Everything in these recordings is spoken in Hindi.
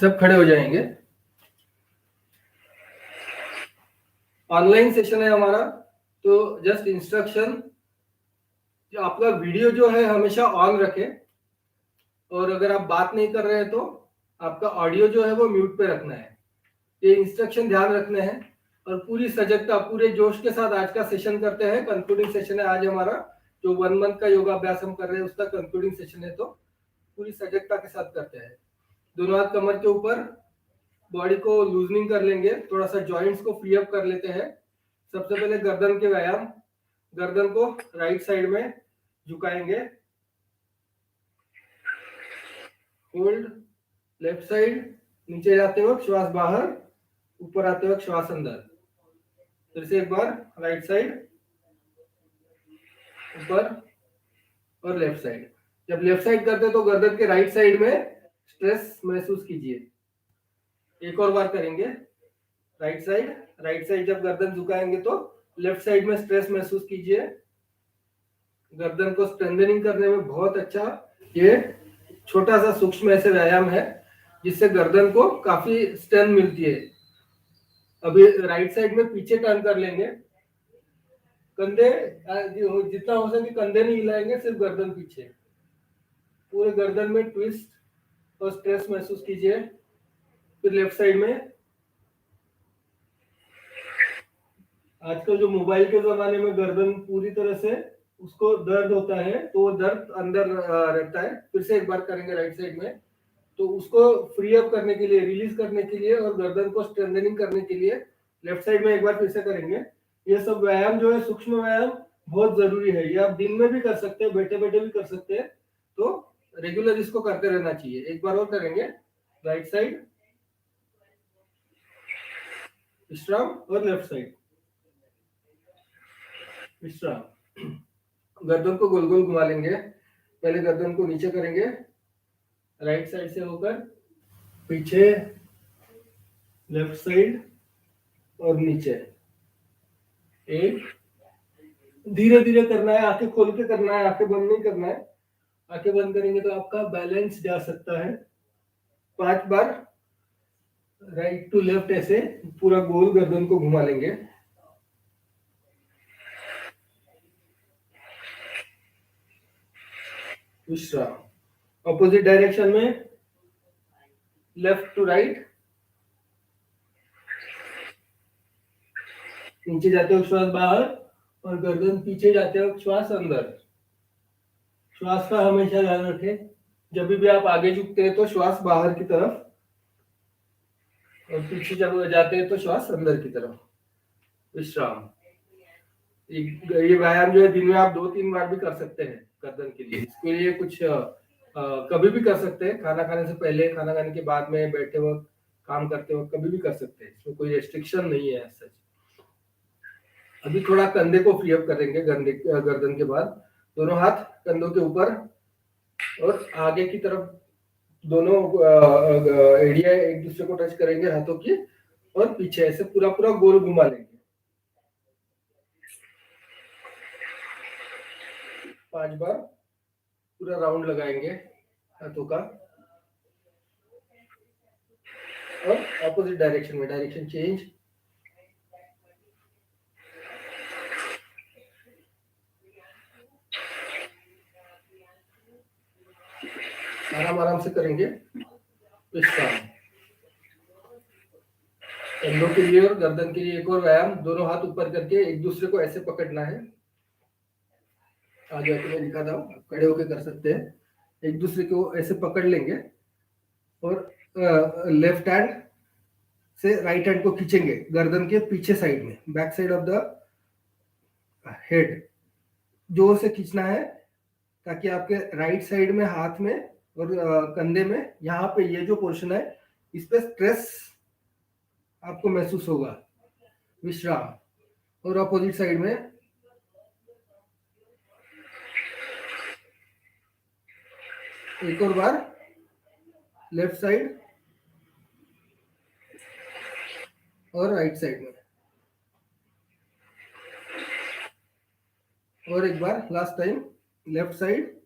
सब खड़े हो जाएंगे। ऑनलाइन सेशन है हमारा, तो जस्ट इंस्ट्रक्शन, जो आपका वीडियो जो है हमेशा ऑन रखें, और अगर आप बात नहीं कर रहे हैं तो आपका ऑडियो जो है वो म्यूट पे रखना है। ये इंस्ट्रक्शन ध्यान रखने हैं। और पूरी सजगता, पूरे जोश के साथ आज का सेशन करते हैं। कंक्लूडिंग सेशन है आज हमारा, जो 1 मंथ का योगाभ्यास हम कर रहे हैं उसका कंक्लूडिंग सेशन है, तो पूरी सजगता के साथ करते हैं। दोनों हाथ कमर के ऊपर, बॉडी को लूजनिंग कर लेंगे, थोड़ा सा जॉइंट्स को फ्री अप कर लेते हैं। सबसे पहले गर्दन के व्यायाम, गर्दन को राइट साइड में झुकाएंगे, होल्ड, लेफ्ट साइड, नीचे जाते वक्त श्वास बाहर, ऊपर आते वक्त श्वास अंदर। फिर से एक बार राइट साइड, ऊपर और लेफ्ट साइड। जब लेफ्ट साइड करते हैं तो गर्दन के राइट साइड में स्ट्रेस महसूस कीजिए। एक और बार करेंगे, राइट साइड। राइट साइड जब गर्दन झुकाएंगे तो लेफ्ट साइड में स्ट्रेस महसूस कीजिए। गर्दन को स्ट्रेंथनिंग करने में बहुत अच्छा ये छोटा सा सूक्ष्म ऐसे व्यायाम है, जिससे गर्दन को काफी स्ट्रेंथ मिलती है। अभी राइट साइड में पीछे टर्न कर लेंगे, कंधे जितना हो सके कंधे नहीं हिलाएंगे, सिर्फ गर्दन पीछे। पूरे गर्दन में ट्विस्ट और स्ट्रेस महसूस कीजिए। फिर लेफ्ट साइड में, आजकल जो मोबाइल के जमाने में गर्दन पूरी तरह से उसको दर्द होता है, तो वो दर्द अंदर रहता है। फिर से एक बार करेंगे राइट साइड में, तो उसको फ्री अप करने के लिए, रिलीज करने के लिए और गर्दन को स्ट्रेंथनिंग करने के लिए लेफ्ट साइड में एक बार फिर से करेंगे। ये सब व्यायाम जो है सूक्ष्म व्यायाम बहुत जरूरी है। ये आप दिन में भी कर सकते हैं, बैठे बैठे भी कर सकते हैं, तो रेगुलर इसको करते रहना चाहिए। एक बार और करेंगे, राइट साइड, विश्राम, और लेफ्ट साइड, विश्राम। गर्दन को गोल गोल घुमा लेंगे। पहले गर्दन को नीचे करेंगे, राइट साइड से होकर पीछे, लेफ्ट साइड और नीचे। एक, धीरे धीरे करना है, आंखें खोल के करना है, आंखें बंद नहीं करना है। आंखें बंद करेंगे तो आपका बैलेंस जा सकता है। 5 बार राइट टू लेफ्ट ऐसे पूरा गोल गर्दन को घुमा लेंगे। विश्राम। ऑपोजिट डायरेक्शन में, लेफ्ट टू राइट, नीचे जाते वक्त श्वास बाहर और गर्दन पीछे जाते वक्त श्वास अंदर। श्वास का हमेशा ध्यान रखें। जब भी आप आगे झुकते हैं तो श्वास बाहर की तरफ, और पीछे जब जाते हैं तो श्वास अंदर की तरफ। विश्राम। ये व्यायाम जो है दिन में आप 2-3 बार भी कर सकते हैं गर्दन के लिए। इसके लिए कुछ कभी भी कर सकते हैं, खाना खाने से पहले, खाना खाने के बाद में, बैठे वक्त, काम करते वक्त, कभी भी कर सकते हैं। इसमें कोई रेस्ट्रिक्शन नहीं है सच। अभी थोड़ा कंधे को फ्री अप करेंगे गर्दन के बाद। दोनों हाथ कंधों के ऊपर और आगे की तरफ, दोनों एरिया एक दूसरे को टच करेंगे हाथों की, और पीछे ऐसे पूरा पूरा गोल घुमा लेंगे। 5 बार पूरा राउंड लगाएंगे हाथों का, और ऑपोजिट डायरेक्शन में, डायरेक्शन चेंज। आराम आराम से करेंगे। विश्राम। कंधों के लिए और गर्दन के लिए एक और व्यायाम, दोनों हाथ ऊपर करके एक दूसरे को ऐसे पकड़ना है। आगे मैं लिखा था, खड़े होकर कर सकते हैं। एक दूसरे को ऐसे पकड़ लेंगे और लेफ्ट हैंड से राइट हैंड को खींचेंगे गर्दन के पीछे साइड में, back side of the head. जोर से खींचना है ताकि आपके राइट साइड में, हाथ में और कंधे में, यहाँ पे ये जो पोर्शन है इस पे स्ट्रेस आपको महसूस होगा। विश्राम। और अपोजिट साइड में, एक और बार, लेफ्ट साइड और राइट साइड में, और एक बार last time, left side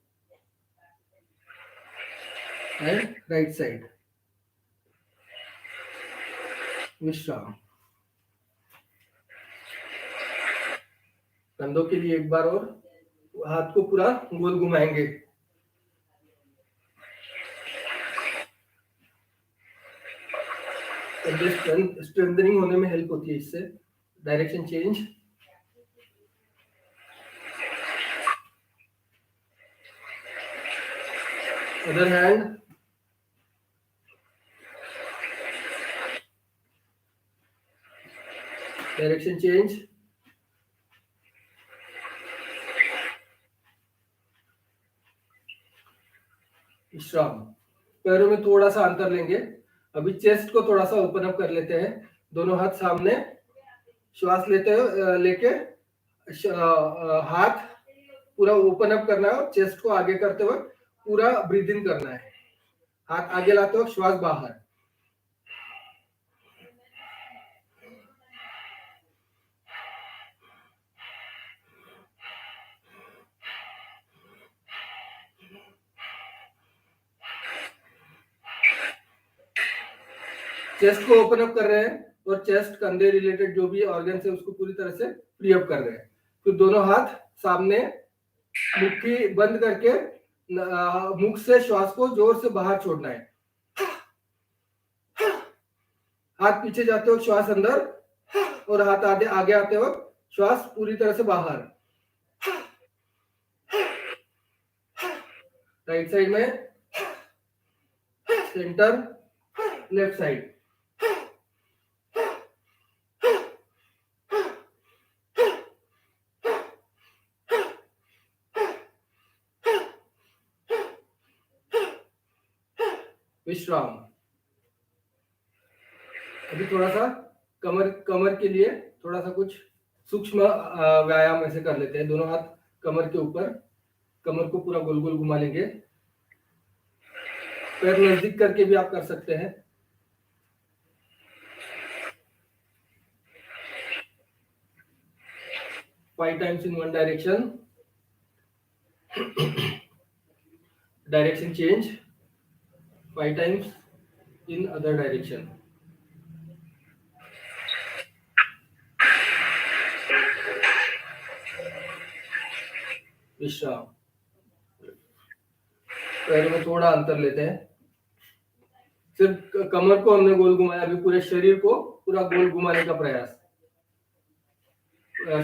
and right side. विश्राम। कंधों के लिए एक बार और हाथ को पूरा गोल घुमाएंगे। कंधे स्ट्रेंथनिंग होने में हेल्प होती है इससे। Direction change. Other hand. Direction change. विश्राम। पैरों में थोड़ा सा अंतर लेंगे। अभी चेस्ट को थोड़ा सा ओपन अप कर लेते हैं। दोनों हाथ सामने। श्वास लेके हाथ पूरा ओपन अप करना है और चेस्ट को आगे करते हुए पूरा ब्रीद इन करना है। हाथ आगे लाते हुए श्वास बाहर। चेस्ट को ओपन अप कर रहे हैं और चेस्ट कंधे रिलेटेड जो भी ऑर्गन है उसको पूरी तरह से फ्री अप कर रहे हैं। फिर दोनों हाथ सामने, मुट्ठी बंद करके मुख से श्वास को जोर से बाहर छोड़ना है। हाथ पीछे जाते वक्त श्वास अंदर और हाथ आगे आते वक्त श्वास पूरी तरह से बाहर। राइट साइड में, सेंटर, लेफ्ट साइड। विश्राम। अभी थोड़ा सा कमर के लिए थोड़ा सा कुछ सूक्ष्म व्यायाम ऐसे कर लेते हैं। दोनों हाथ कमर के ऊपर, कमर को पूरा गोल गोल घुमा लेंगे। पैर नजदीक करके भी आप कर सकते हैं। Five times in one direction. Direction change 5 times in other direction. विश्राम। पैरों में थोड़ा अंतर लेते हैं। सिर्फ कमर को हमने गोल घुमाया, अभी पूरे शरीर को पूरा गोल घुमाने का प्रयास।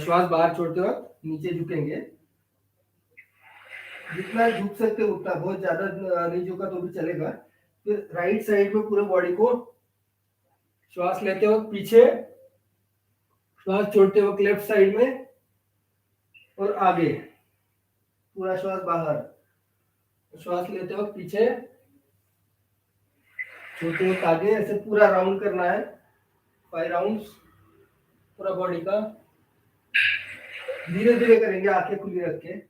श्वास बाहर छोड़ते वक्त नीचे झुकेंगे। जितना झुक सकते उतना, बहुत ज्यादा नहीं झुका तो भी चलेगा। फिर राइट साइड में पूरे बॉडी को श्वास लेते वक्त पीछे, श्वास छोड़ते वक्त लेफ्ट साइड में और आगे पूरा श्वास बाहर। श्वास लेते वक्त पीछे, छोड़ते वक्त आगे, ऐसे पूरा राउंड करना है। 5 राउंड्स पूरा बॉडी का। धीरे धीरे करेंगे, आंखें खुली रख के।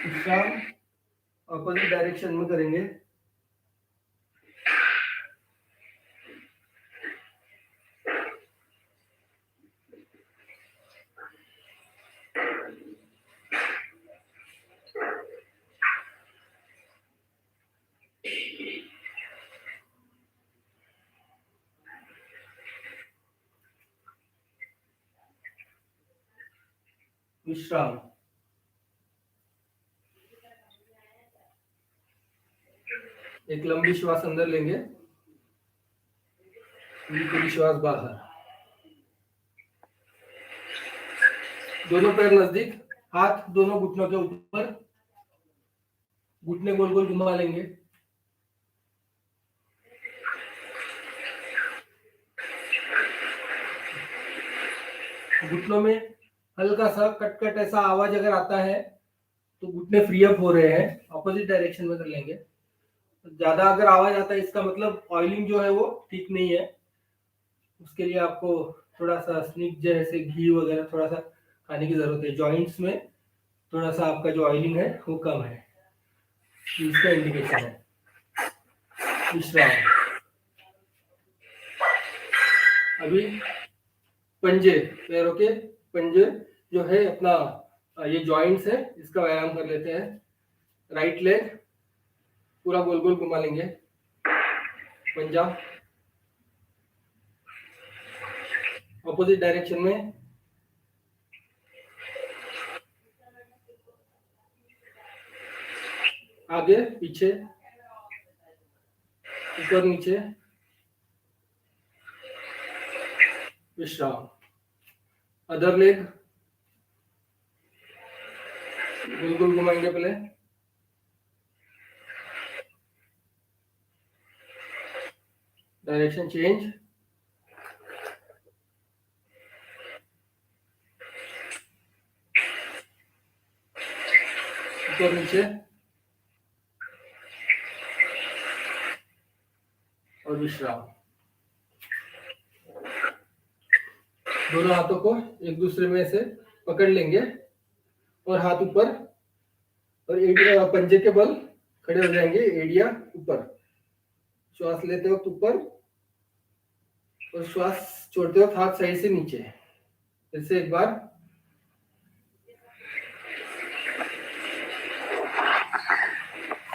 विश्राम। ऑपोजिट डायरेक्शन में करेंगे। विश्राम। एक लंबी श्वास अंदर लेंगे, पूरी श्वास बाहर। दोनों पैर नजदीक, हाथ दोनों घुटनों के ऊपर, घुटने गोल गोल घुमा लेंगे। घुटनों में हल्का सा कट ऐसा आवाज अगर आता है तो घुटने फ्री अप हो रहे हैं। ऑपोजिट डायरेक्शन में कर लेंगे। ज्यादा अगर आवाज आता है इसका मतलब ऑयलिंग जो है वो ठीक नहीं है। उसके लिए आपको थोड़ा सा स्निग्ध जैसे घी वगैरह थोड़ा सा खाने की जरूरत है। जॉइंट्स में थोड़ा सा आपका जो ऑयलिंग है वो कम है, इसका इंडिकेशन है। विश्राम। अभी पंजे, पैरों के पंजे जो है अपना ये जॉइंट्स है, इसका व्यायाम कर लेते हैं। राइट लेग पूरा गोल गोल घुमा लेंगे, पंजा ऑपोजिट डायरेक्शन में, आगे पीछे ऊपर नीचे, विश्राम। अदर लेग गोल गोल घुमाएंगे पहले, डायरेक्शन चेंज, ऊपर नीचे और विश्राम। दोनों हाथों को एक दूसरे में से पकड़ लेंगे और हाथ ऊपर और एडिया पंजे के बल खड़े हो जाएंगे, एडिया ऊपर, श्वास लेते वक्त ऊपर और श्वास छोड़ते वक्त हाथ साइड से नीचे। फिर से एक बार,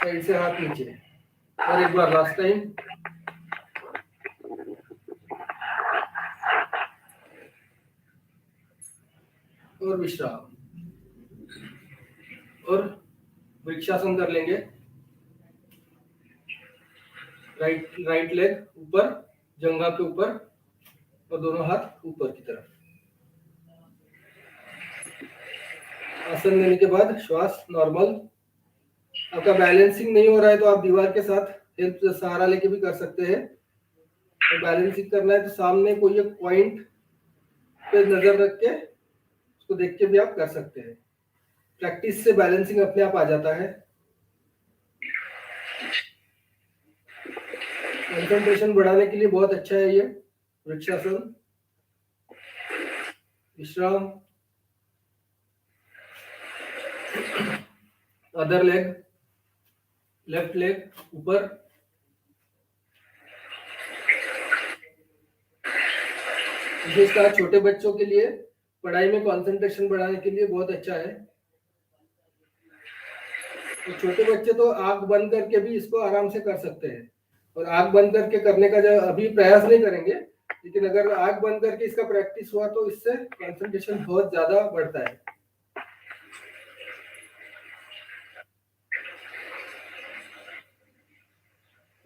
साइड से हाथ नीचे, और एक बार लास्ट टाइम, और विश्राम। और वृक्षासन कर लेंगे, राइट लेग ऊपर, जंघा के ऊपर और दोनों हाथ ऊपर की तरफ। आसन लेने के बाद श्वास नॉर्मल। आपका बैलेंसिंग नहीं हो रहा है तो आप दीवार के साथ हेल्प सहारा लेके भी कर सकते हैं। और बैलेंसिंग करना है तो सामने कोई एक पॉइंट पे नजर रख के उसको देख के भी आप कर सकते हैं। प्रैक्टिस से बैलेंसिंग अपने आप आ जाता है। कंसंट्रेशन बढ़ाने के लिए बहुत अच्छा है ये वृक्षासन। विश्राम। अदर लेग, लेफ्ट लेग ऊपर, विशेषकर छोटे बच्चों के लिए पढ़ाई में कंसंट्रेशन बढ़ाने के लिए बहुत अच्छा है। तो छोटे बच्चे तो आंख बंद करके भी इसको आराम से कर सकते हैं, और आंख बंद करके करने का जो अभी प्रयास नहीं करेंगे, लेकिन अगर आंख बंद करके इसका प्रैक्टिस हुआ तो इससे कंसंट्रेशन बहुत ज्यादा बढ़ता है।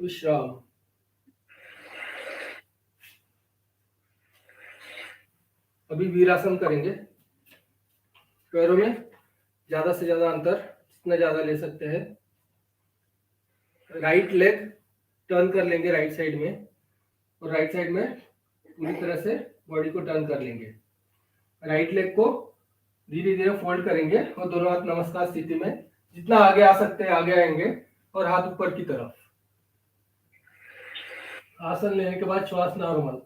विश्राम। अभी वीरासन करेंगे। पैरों में ज्यादा से ज्यादा अंतर जितना ज्यादा ले सकते हैं। राइट लेग टर्न कर लेंगे राइट साइड में, और राइट साइड में पूरी तरह से बॉडी को टर्न कर लेंगे। राइट लेग को धीरे धीरे फोल्ड करेंगे और दोनों हाथ नमस्कार स्थिति में, जितना आगे आ सकते हैं आगे आएंगे, और हाथ ऊपर की तरफ। आसन लेने के बाद श्वास नॉर्मल।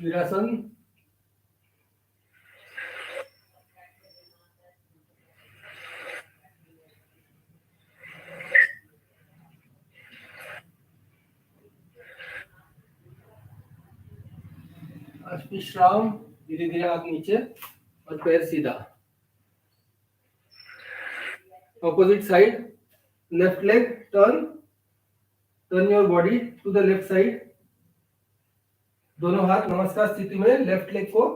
वीरासन। विश्राम। धीरे धीरे हाथ नीचे और पैर सीधा। Opposite side, left leg turn your body to the left side. दोनों हाथ नमस्कार स्थिति में, लेफ्ट लेग को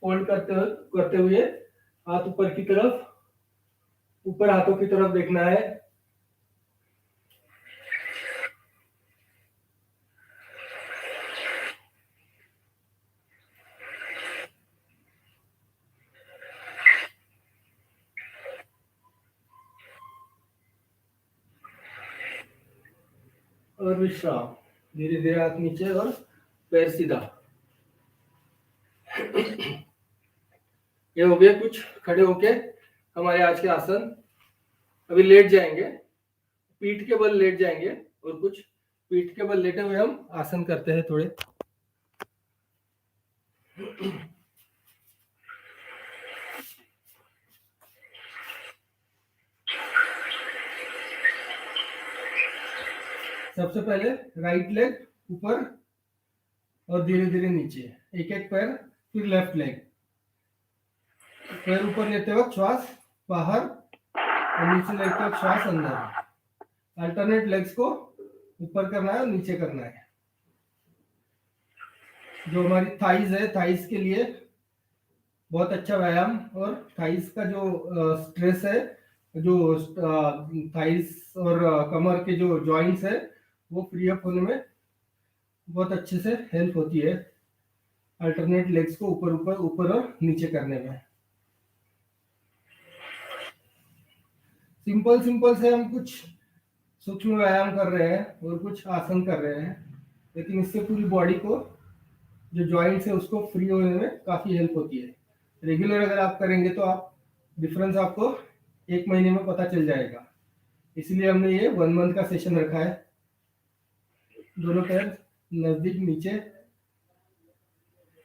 फोल्ड करते हुए हाथ ऊपर की तरफ, ऊपर हाथों की तरफ देखना है। और विश्राम। धीरे धीरे हाथ नीचे और पैर सीधा। ये हो गए कुछ खड़े होके हमारे आज के आसन। अभी लेट जाएंगे, पीठ के बल लेट जाएंगे, और कुछ पीठ के बल लेटे हुए हम आसन करते हैं थोड़े। सबसे पहले राइट लेग ऊपर और धीरे धीरे नीचे, एक एक पैर, फिर लेफ्ट लेग। पैर ऊपर लेते वक्त श्वास बाहर और नीचे लेग तक श्वास अंदर। अल्टरनेट लेग्स को ऊपर करना है और नीचे करना है। जो हमारी थाइज है, थाइज के लिए बहुत अच्छा व्यायाम, और थाइज का जो स्ट्रेस है, जो थाइज और कमर के जो जॉइंट्स है वो फ्री अप होने में बहुत अच्छे से हेल्प होती है अल्टरनेट लेग्स को ऊपर ऊपर ऊपर और नीचे करने में। सिंपल सिंपल से हम कुछ सूक्ष्म व्यायाम कर रहे हैं और कुछ आसन कर रहे हैं, लेकिन इससे पूरी बॉडी को जो जॉइंट्स है उसको फ्री होने में काफ़ी हेल्प होती है। रेगुलर अगर आप करेंगे तो आप डिफरेंस आपको 1 महीने में पता चल जाएगा। इसलिए हमने ये 1 मंथ का सेशन रखा है। दोनों पैर नजदीक नीचे,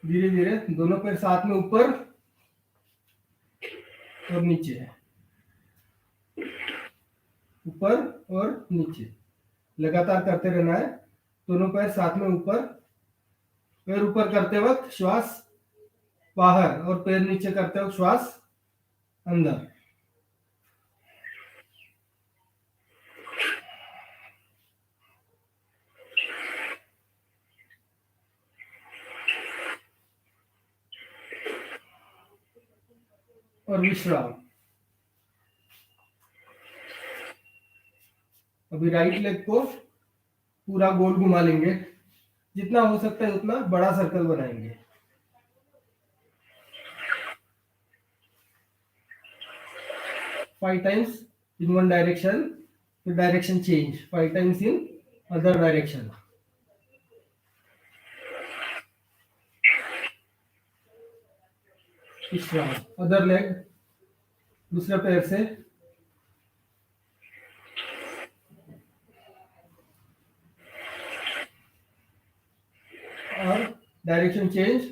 धीरे धीरे दोनों पैर साथ में ऊपर और नीचे, ऊपर और नीचे लगातार करते रहना है। दोनों पैर साथ में ऊपर, पैर ऊपर करते वक्त श्वास बाहर और पैर नीचे करते वक्त श्वास अंदर। और विश्राम। अभी राइट लेग को पूरा गोल घुमा लेंगे, जितना हो सकता है उतना बड़ा सर्कल बनाएंगे। Five times in one direction, फिर direction change, 5 times in other direction. विश्राम। अदर लेग, दूसरे पैर से और डायरेक्शन चेंज,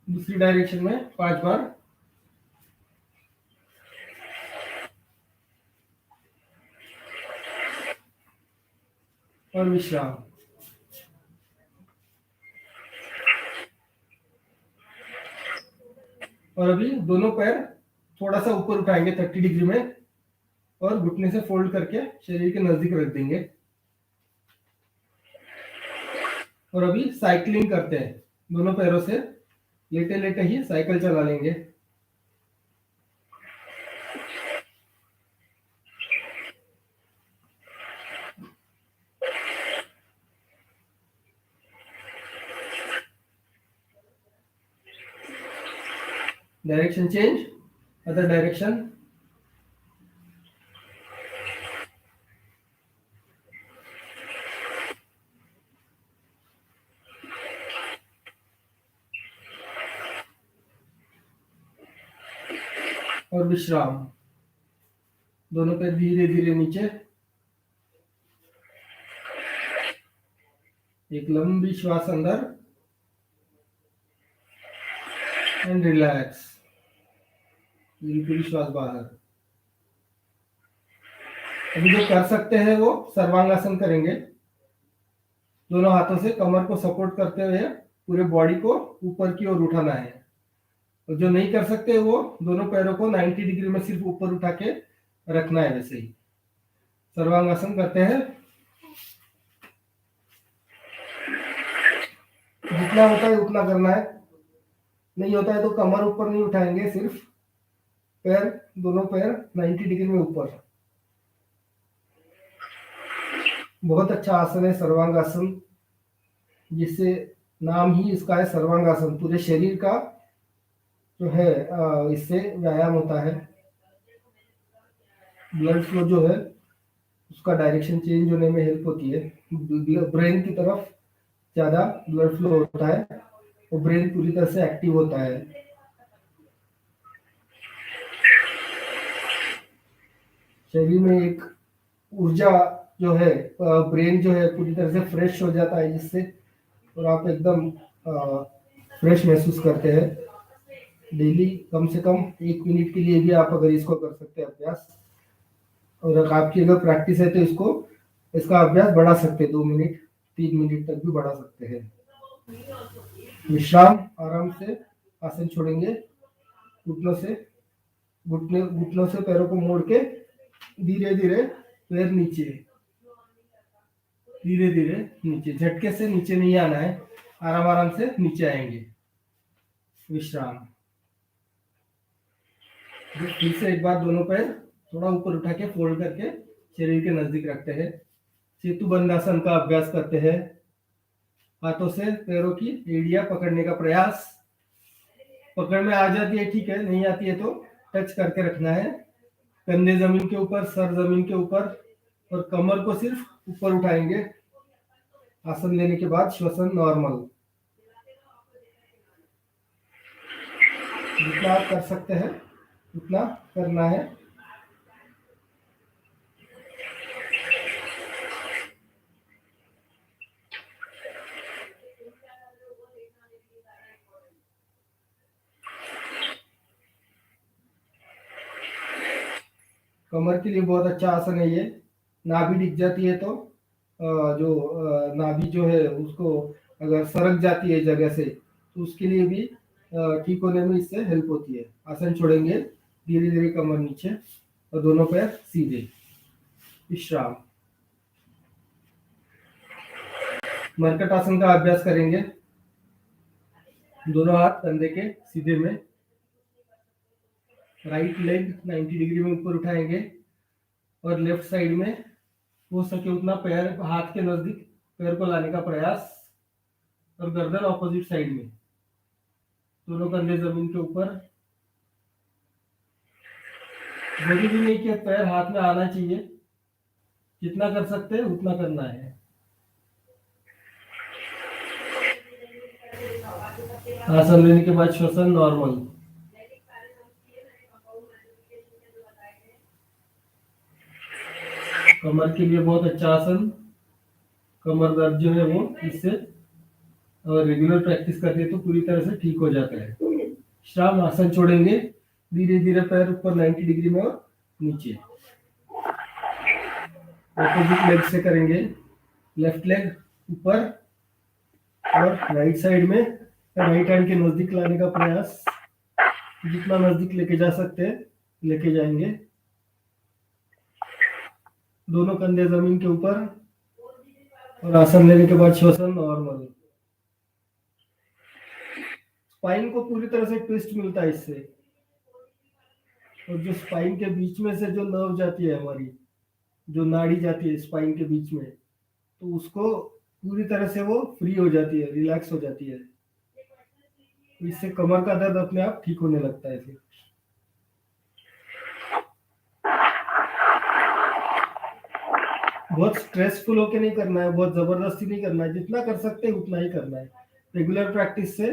दूसरी डायरेक्शन में 5 बार। और विश्राम। और अभी दोनों पैर थोड़ा सा ऊपर उठाएंगे 30 डिग्री में, और घुटने से फोल्ड करके शरीर के नजदीक रख देंगे। और अभी साइकिलिंग करते हैं, दोनों पैरों से लेटे लेटे ही साइकिल चला लेंगे। Direction change, other direction. और विश्राम। दोनों पैर धीरे धीरे नीचे। एक लंबी श्वास अंदर एंड रिलैक्स, पूरी श्वास बाहर। अभी जो कर सकते हैं वो सर्वांगासन करेंगे। दोनों हाथों से कमर को सपोर्ट करते हुए पूरे बॉडी को ऊपर की ओर उठाना है। और जो नहीं कर सकते वो दोनों पैरों को 90 डिग्री में सिर्फ ऊपर उठा के रखना है। वैसे ही सर्वांगासन करते हैं। जितना होता है उतना करना है, नहीं होता है तो कमर ऊपर नहीं उठाएंगे, सिर्फ पैर, दोनों पैर 90 डिग्री में ऊपर। बहुत अच्छा आसन है सर्वांगासन, जिससे नाम ही इसका है सर्वांगासन। पूरे शरीर का जो है इससे व्यायाम होता है। ब्लड फ्लो जो है उसका डायरेक्शन चेंज होने में हेल्प होती है। ब्रेन की तरफ ज़्यादा ब्लड फ्लो होता है और ब्रेन पूरी तरह से एक्टिव होता है। शरीर में एक ऊर्जा जो है, ब्रेन जो है पूरी तरह से फ्रेश हो जाता है जिससे, और आप एकदम फ्रेश महसूस करते हैं। डेली कम से कम 1 मिनट के लिए भी आप अगर इसको कर सकते हैं अभ्यास, और अगर आपकी अगर प्रैक्टिस है तो इसका अभ्यास बढ़ा सकते हैं, 2 मिनट 3 मिनट तक भी बढ़ा सकते हैं। विश्राम। आराम से आसन छोड़ेंगे, घुटनों से पैरों को मोड़ के धीरे धीरे पैर नीचे, धीरे धीरे नीचे, झटके से नीचे नहीं आना है, आराम आराम से नीचे आएंगे। विश्राम। फिर से एक बार दोनों पैर थोड़ा ऊपर उठा के फोल्ड करके शरीर के नजदीक रखते हैं। सेतु बंधासन का अभ्यास करते हैं। हाथों से पैरों की एड़ियां पकड़ने का प्रयास। पकड़ में आ जाती है ठीक है, नहीं आती है तो टच करके रखना है। कंधे जमीन के ऊपर, सर जमीन के ऊपर, और कमर को सिर्फ ऊपर उठाएंगे। आसन लेने के बाद श्वसन नॉर्मल। जितना आप कर सकते हैं उतना करना है। कमर के लिए बहुत अच्छा आसन है ये। नाभि दिख जाती है तो नाभि जो है उसको अगर सरक जाती है जगह से तो उसके लिए भी ठीक होने में इससे हेल्प होती है। आसन छोड़ेंगे, धीरे धीरे कमर नीचे और दोनों पैर सीधे। विश्राम। मरकट आसन का अभ्यास करेंगे। दोनों हाथ कंधे के सीधे में, राइट लेग 90 डिग्री में ऊपर उठाएंगे और लेफ्ट साइड में हो सके उतना पैर हाथ के नजदीक पैर को लाने का प्रयास, और गर्दन ऑपोजिट साइड में, दोनों कंधे जमीन के ऊपर। जरूरी नहीं कि पैर हाथ में आना चाहिए, जितना कर सकते हैं उतना करना है। आसन लेने के बाद श्वसन नॉर्मल। कमर के लिए बहुत अच्छा आसन। कमर दर्द जो है वो इससे अगर रेगुलर प्रैक्टिस करते हैं तो पूरी तरह से ठीक हो जाता है। विश्राम। आसन छोड़ेंगे, धीरे धीरे पैर ऊपर 90 डिग्री में और नीचे। ऑपोजिट लेग से करेंगे। लेफ्ट लेग ऊपर और राइट साइड में राइट हैंड के नजदीक लाने का प्रयास। जितना नजदीक लेके जा सकते हैं लेके जाएंगे। दोनों कंधे जमीन के ऊपर और आसन लेने के बाद श्वसन नॉर्मल। स्पाइन को पूरी तरह से ट्विस्ट मिलता है इससे, और जो स्पाइन के बीच में से जो नर्व जाती है हमारी, जो नाड़ी जाती है स्पाइन के बीच में, तो उसको पूरी तरह से वो फ्री हो जाती है, रिलैक्स हो जाती है। इससे कमर का दर्द अपने आप ठीक होने लगता है फिर। बहुत स्ट्रेसफुल होके नहीं करना है, बहुत जबरदस्ती नहीं करना है, जितना कर सकते हैं उतना ही करना है। रेगुलर प्रैक्टिस से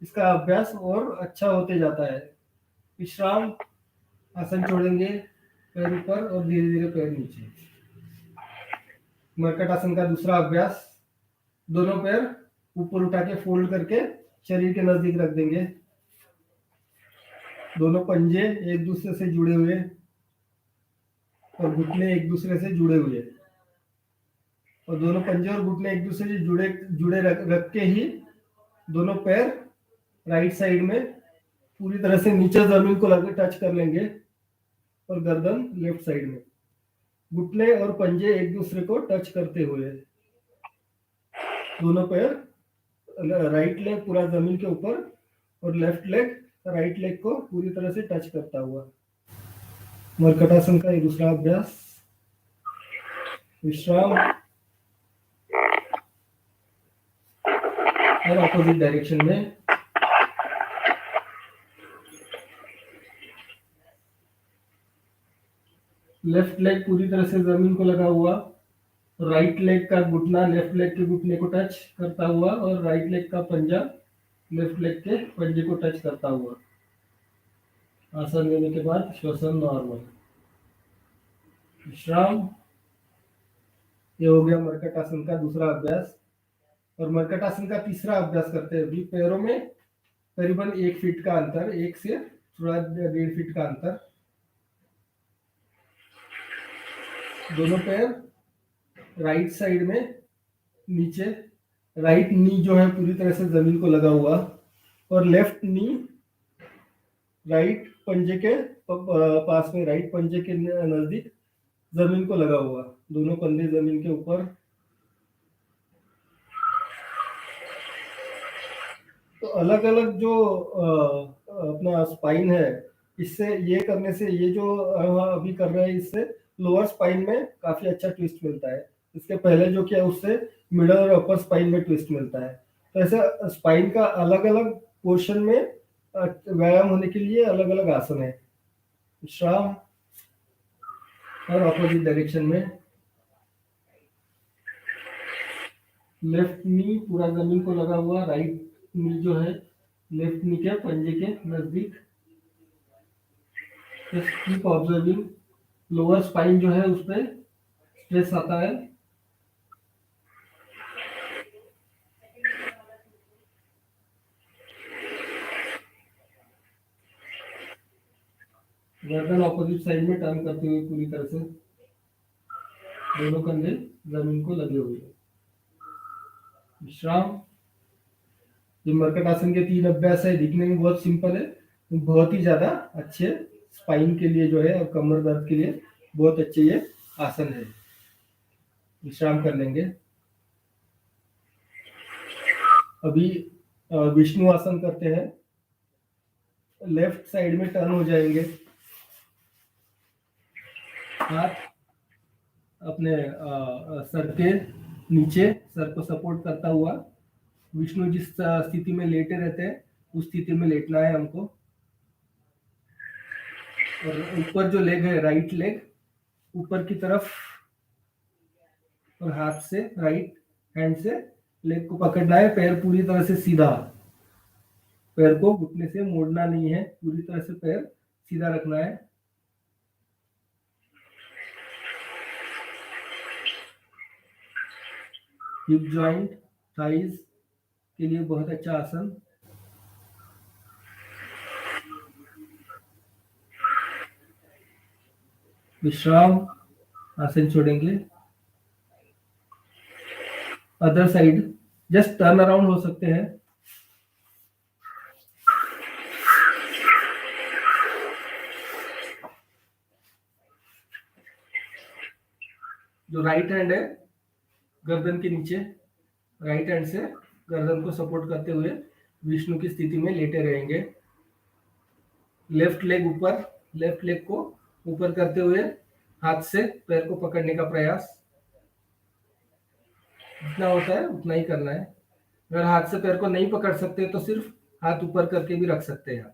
इसका अभ्यास और अच्छा होते जाता है। विश्राम। आसन छोड़ेंगे, पैर ऊपर और धीरे धीरे पैर नीचे। मरकट आसन का दूसरा अभ्यास। दोनों पैर ऊपर उठा के फोल्ड करके शरीर के नजदीक रख देंगे। दोनों पंजे एक दूसरे से जुड़े हुए और घुटने एक दूसरे से जुड़े हुए, और दोनों पंजे और घुटने एक दूसरे से जुड़े जुड़े रख के ही दोनों पैर राइट साइड में पूरी तरह से नीचे जमीन को लगे टच कर लेंगे, और गर्दन लेफ्ट साइड में, घुटने और पंजे एक दूसरे को टच करते हुए। दोनों पैर, राइट लेग पूरा जमीन के ऊपर और लेफ्ट लेग राइट लेग को पूरी तरह से टच करता हुआ। मरकटासन का ये दूसरा अभ्यास। विश्राम। और अपोजिट डायरेक्शन में। लेफ्ट लेग पूरी तरह से जमीन को लगा हुआ, राइट लेग का घुटना लेफ्ट लेग के घुटने को टच करता हुआ, और राइट लेग का पंजा लेफ्ट लेग के पंजे को टच करता हुआ। आसन लेने के बाद श्वसन नॉर्मल। विश्राम। ये हो गया मरकट आसन का दूसरा अभ्यास। और मरकट आसन का तीसरा अभ्यास करते हैं। अभी पैरों में करीबन 1 फीट का अंतर, 1 से थोड़ा 1.5 फीट का अंतर। दोनों पैर राइट साइड में नीचे, राइट नी जो है पूरी तरह से जमीन को लगा हुआ, और लेफ्ट नी राइट पंजे के पास में, राइट पंजे के नजदीक जमीन को लगा हुआ, दोनों कंधे जमीन के ऊपर। तो अलग अलग जो अपना स्पाइन है, इससे ये करने से, ये जो अभी कर रहे हैं, इससे लोअर स्पाइन में काफी अच्छा ट्विस्ट मिलता है। इसके पहले जो किया उससे मिडल और अपर स्पाइन में ट्विस्ट मिलता है। तो ऐसे स्पाइन का अलग अलग पोर्शन में व्यायाम होने के लिए अलग अलग आसन है। विश्राम और ऑपोजिट डायरेक्शन में लेफ्ट नी पूरा जमीन को लगा हुआ, राइट नी जो है लेफ्ट नी के पंजे के नजदीक। कीप ऑब्जर्विंग, लोअर स्पाइन जो है उस पर स्ट्रेस आता है। गर्दन ऑपोजिट साइड में टर्न करते हुए पूरी तरह से, दोनों कंधे जमीन को लगे हुए। विश्राम। ये मरकट आसन के 3 अभ्यास है, दिखने में बहुत सिंपल है, बहुत ही ज्यादा अच्छे स्पाइन के लिए जो है और कमर दर्द के लिए बहुत अच्छे ये आसन है। विश्राम कर लेंगे। अभी विष्णु आसन करते हैं। लेफ्ट साइड में टर्न हो जाएंगे, हाथ अपने सर के नीचे, सर को सपोर्ट करता हुआ। विष्णु जिस स्थिति में लेटे रहते हैं उस स्थिति में लेटना है हमको। और ऊपर जो लेग है, राइट लेग ऊपर की तरफ, और हाथ से, राइट हैंड से लेग को पकड़ना है। पैर पूरी तरह से सीधा, पैर को घुटने से मोड़ना नहीं है, पूरी तरह से पैर सीधा रखना है। हिप जॉइंट, थाइज के लिए बहुत अच्छा आसन। विश्राम, आसन छोड़ेंगे। Other side just turn around हो सकते हैं। जो राइट हैंड है गर्दन के नीचे, राइट हैंड से गर्दन को सपोर्ट करते हुए विष्णु की स्थिति में लेटे रहेंगे। लेफ्ट लेग ऊपर, लेफ्ट लेग को ऊपर करते हुए हाथ से पैर को पकड़ने का प्रयास। जितना होता है उतना ही करना है। अगर हाथ से पैर को नहीं पकड़ सकते तो सिर्फ हाथ ऊपर करके भी रख सकते हैं आप।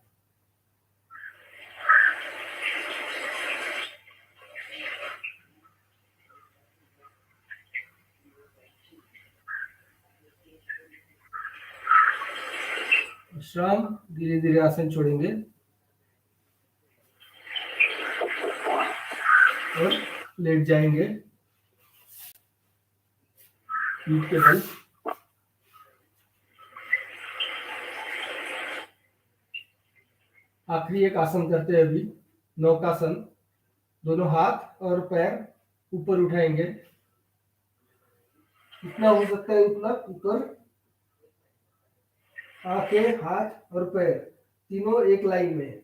विश्राम, धीरे धीरे आसन छोड़ेंगे और लेट जाएंगे पीठ के बल। आखिरी एक आसन करते हैं अभी, नौकासन। दोनों हाथ और पैर ऊपर उठाएंगे, जितना हो सकता है उतना ऊपर। आंखें, हाथ और पैर तीनों एक लाइन में।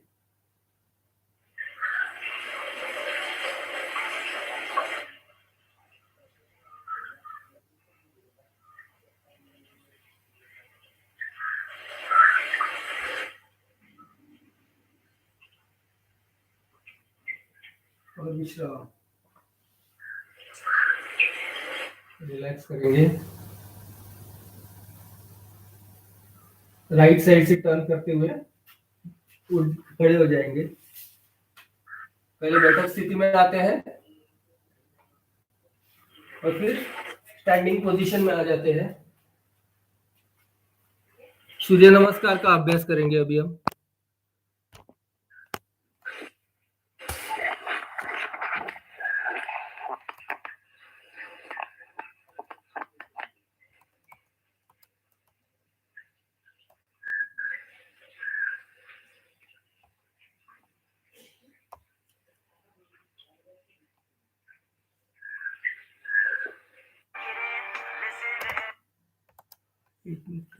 और विश्राम, रिलैक्स करेंगे। राइट साइड से टर्न करते हुए खड़े हो जाएंगे। पहले बैठक स्थिति में आते हैं और फिर स्टैंडिंग पोजीशन में आ जाते हैं। सूर्य नमस्कार का अभ्यास करेंगे अभी हम।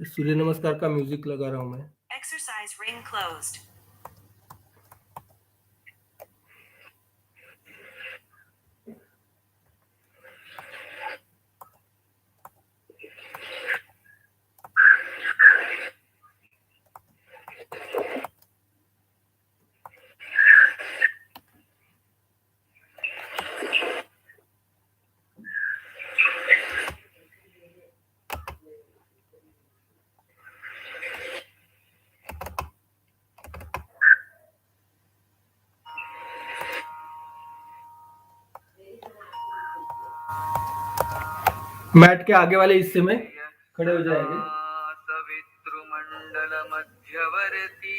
सूर्य नमस्कार का म्यूजिक लगा रहा हूं मैं। Exercise ring closed. मैट के आगे वाले हिस्से में खड़े हो जाएंगे। सवितृमंडल मध्यवर्ती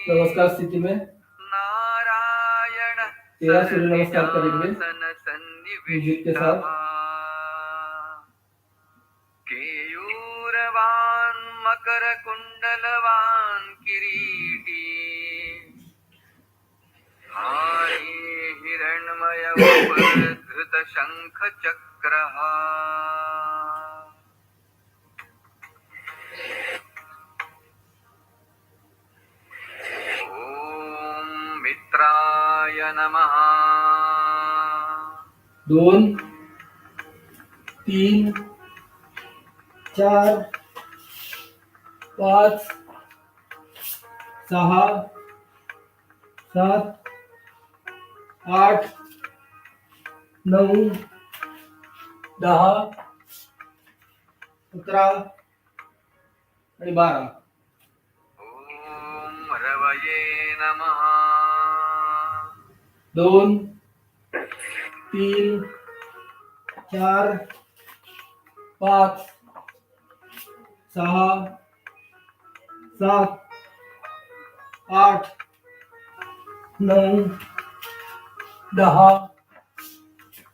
नमस्कार स्थिति में नारायण 13 सूर्य नमस्कार करेंगे सर्वव्यासन म्यूजिक के साथ। केयूरवान मकर कुंडलवान किरीटी हारी हिरण्मय उपधृत शंख चक्रहा ओम मित्राय नमः 2 3 4 5 6 7 8 9 10 11 आणि 12. ओम रवये नमः 2 3 4 5 6 7 8 9 10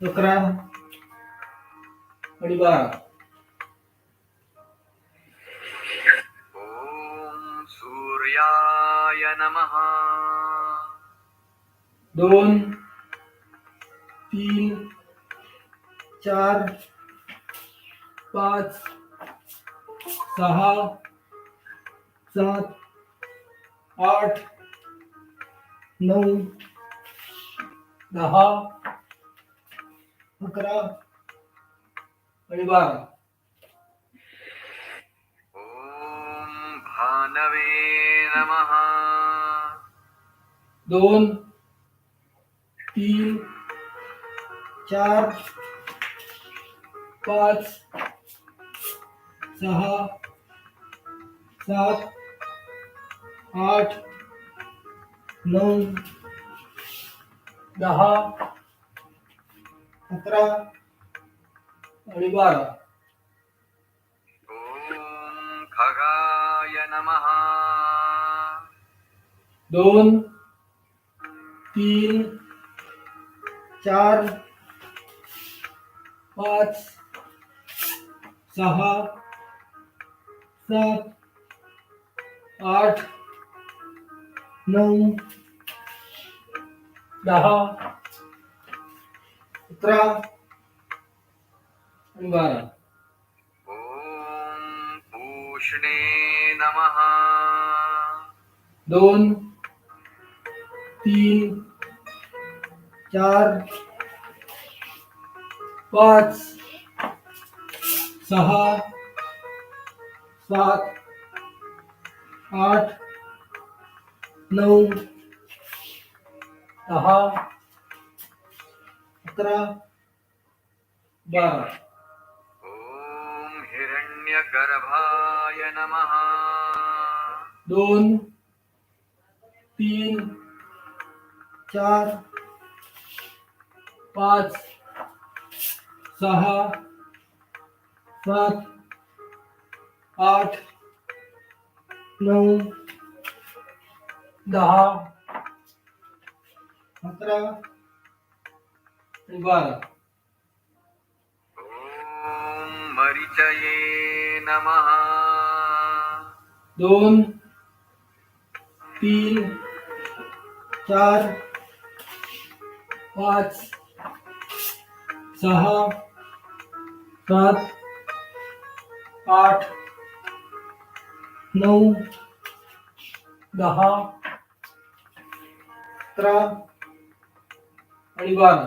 11 आणि 12. ओम सूर्याय नमः 2 3 4 5 6 7 8 9 10 11 आणि 12. ओम भानवे नमः 2 3 4 5 6 7 8 9 10 11 आणि 12. ओम खगाय नमः 2 3 4 5 6 7 8 9 10 11 आणि 12. ओम पूष्णे नमः 2 3 4 5 6 7 8 9 10 11 12. ओम हिरण्यगर्भाय नमः 2 3 4 5 6 7 8 9 10 11 आणि 12. ओम मरीचये नमः 2 3 4 5 6 7 8 9 10 11 आणि 12.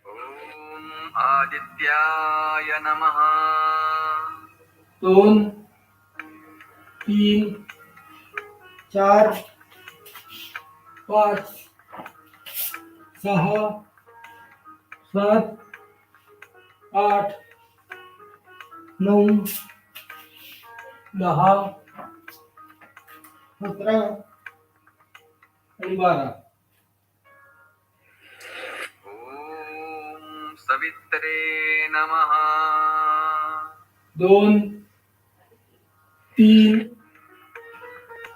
ओम आदित्याय नमः 2 3 4 5 6 7 8 9 10 11 आणि 12. ओम सवित्रे नमः 2 3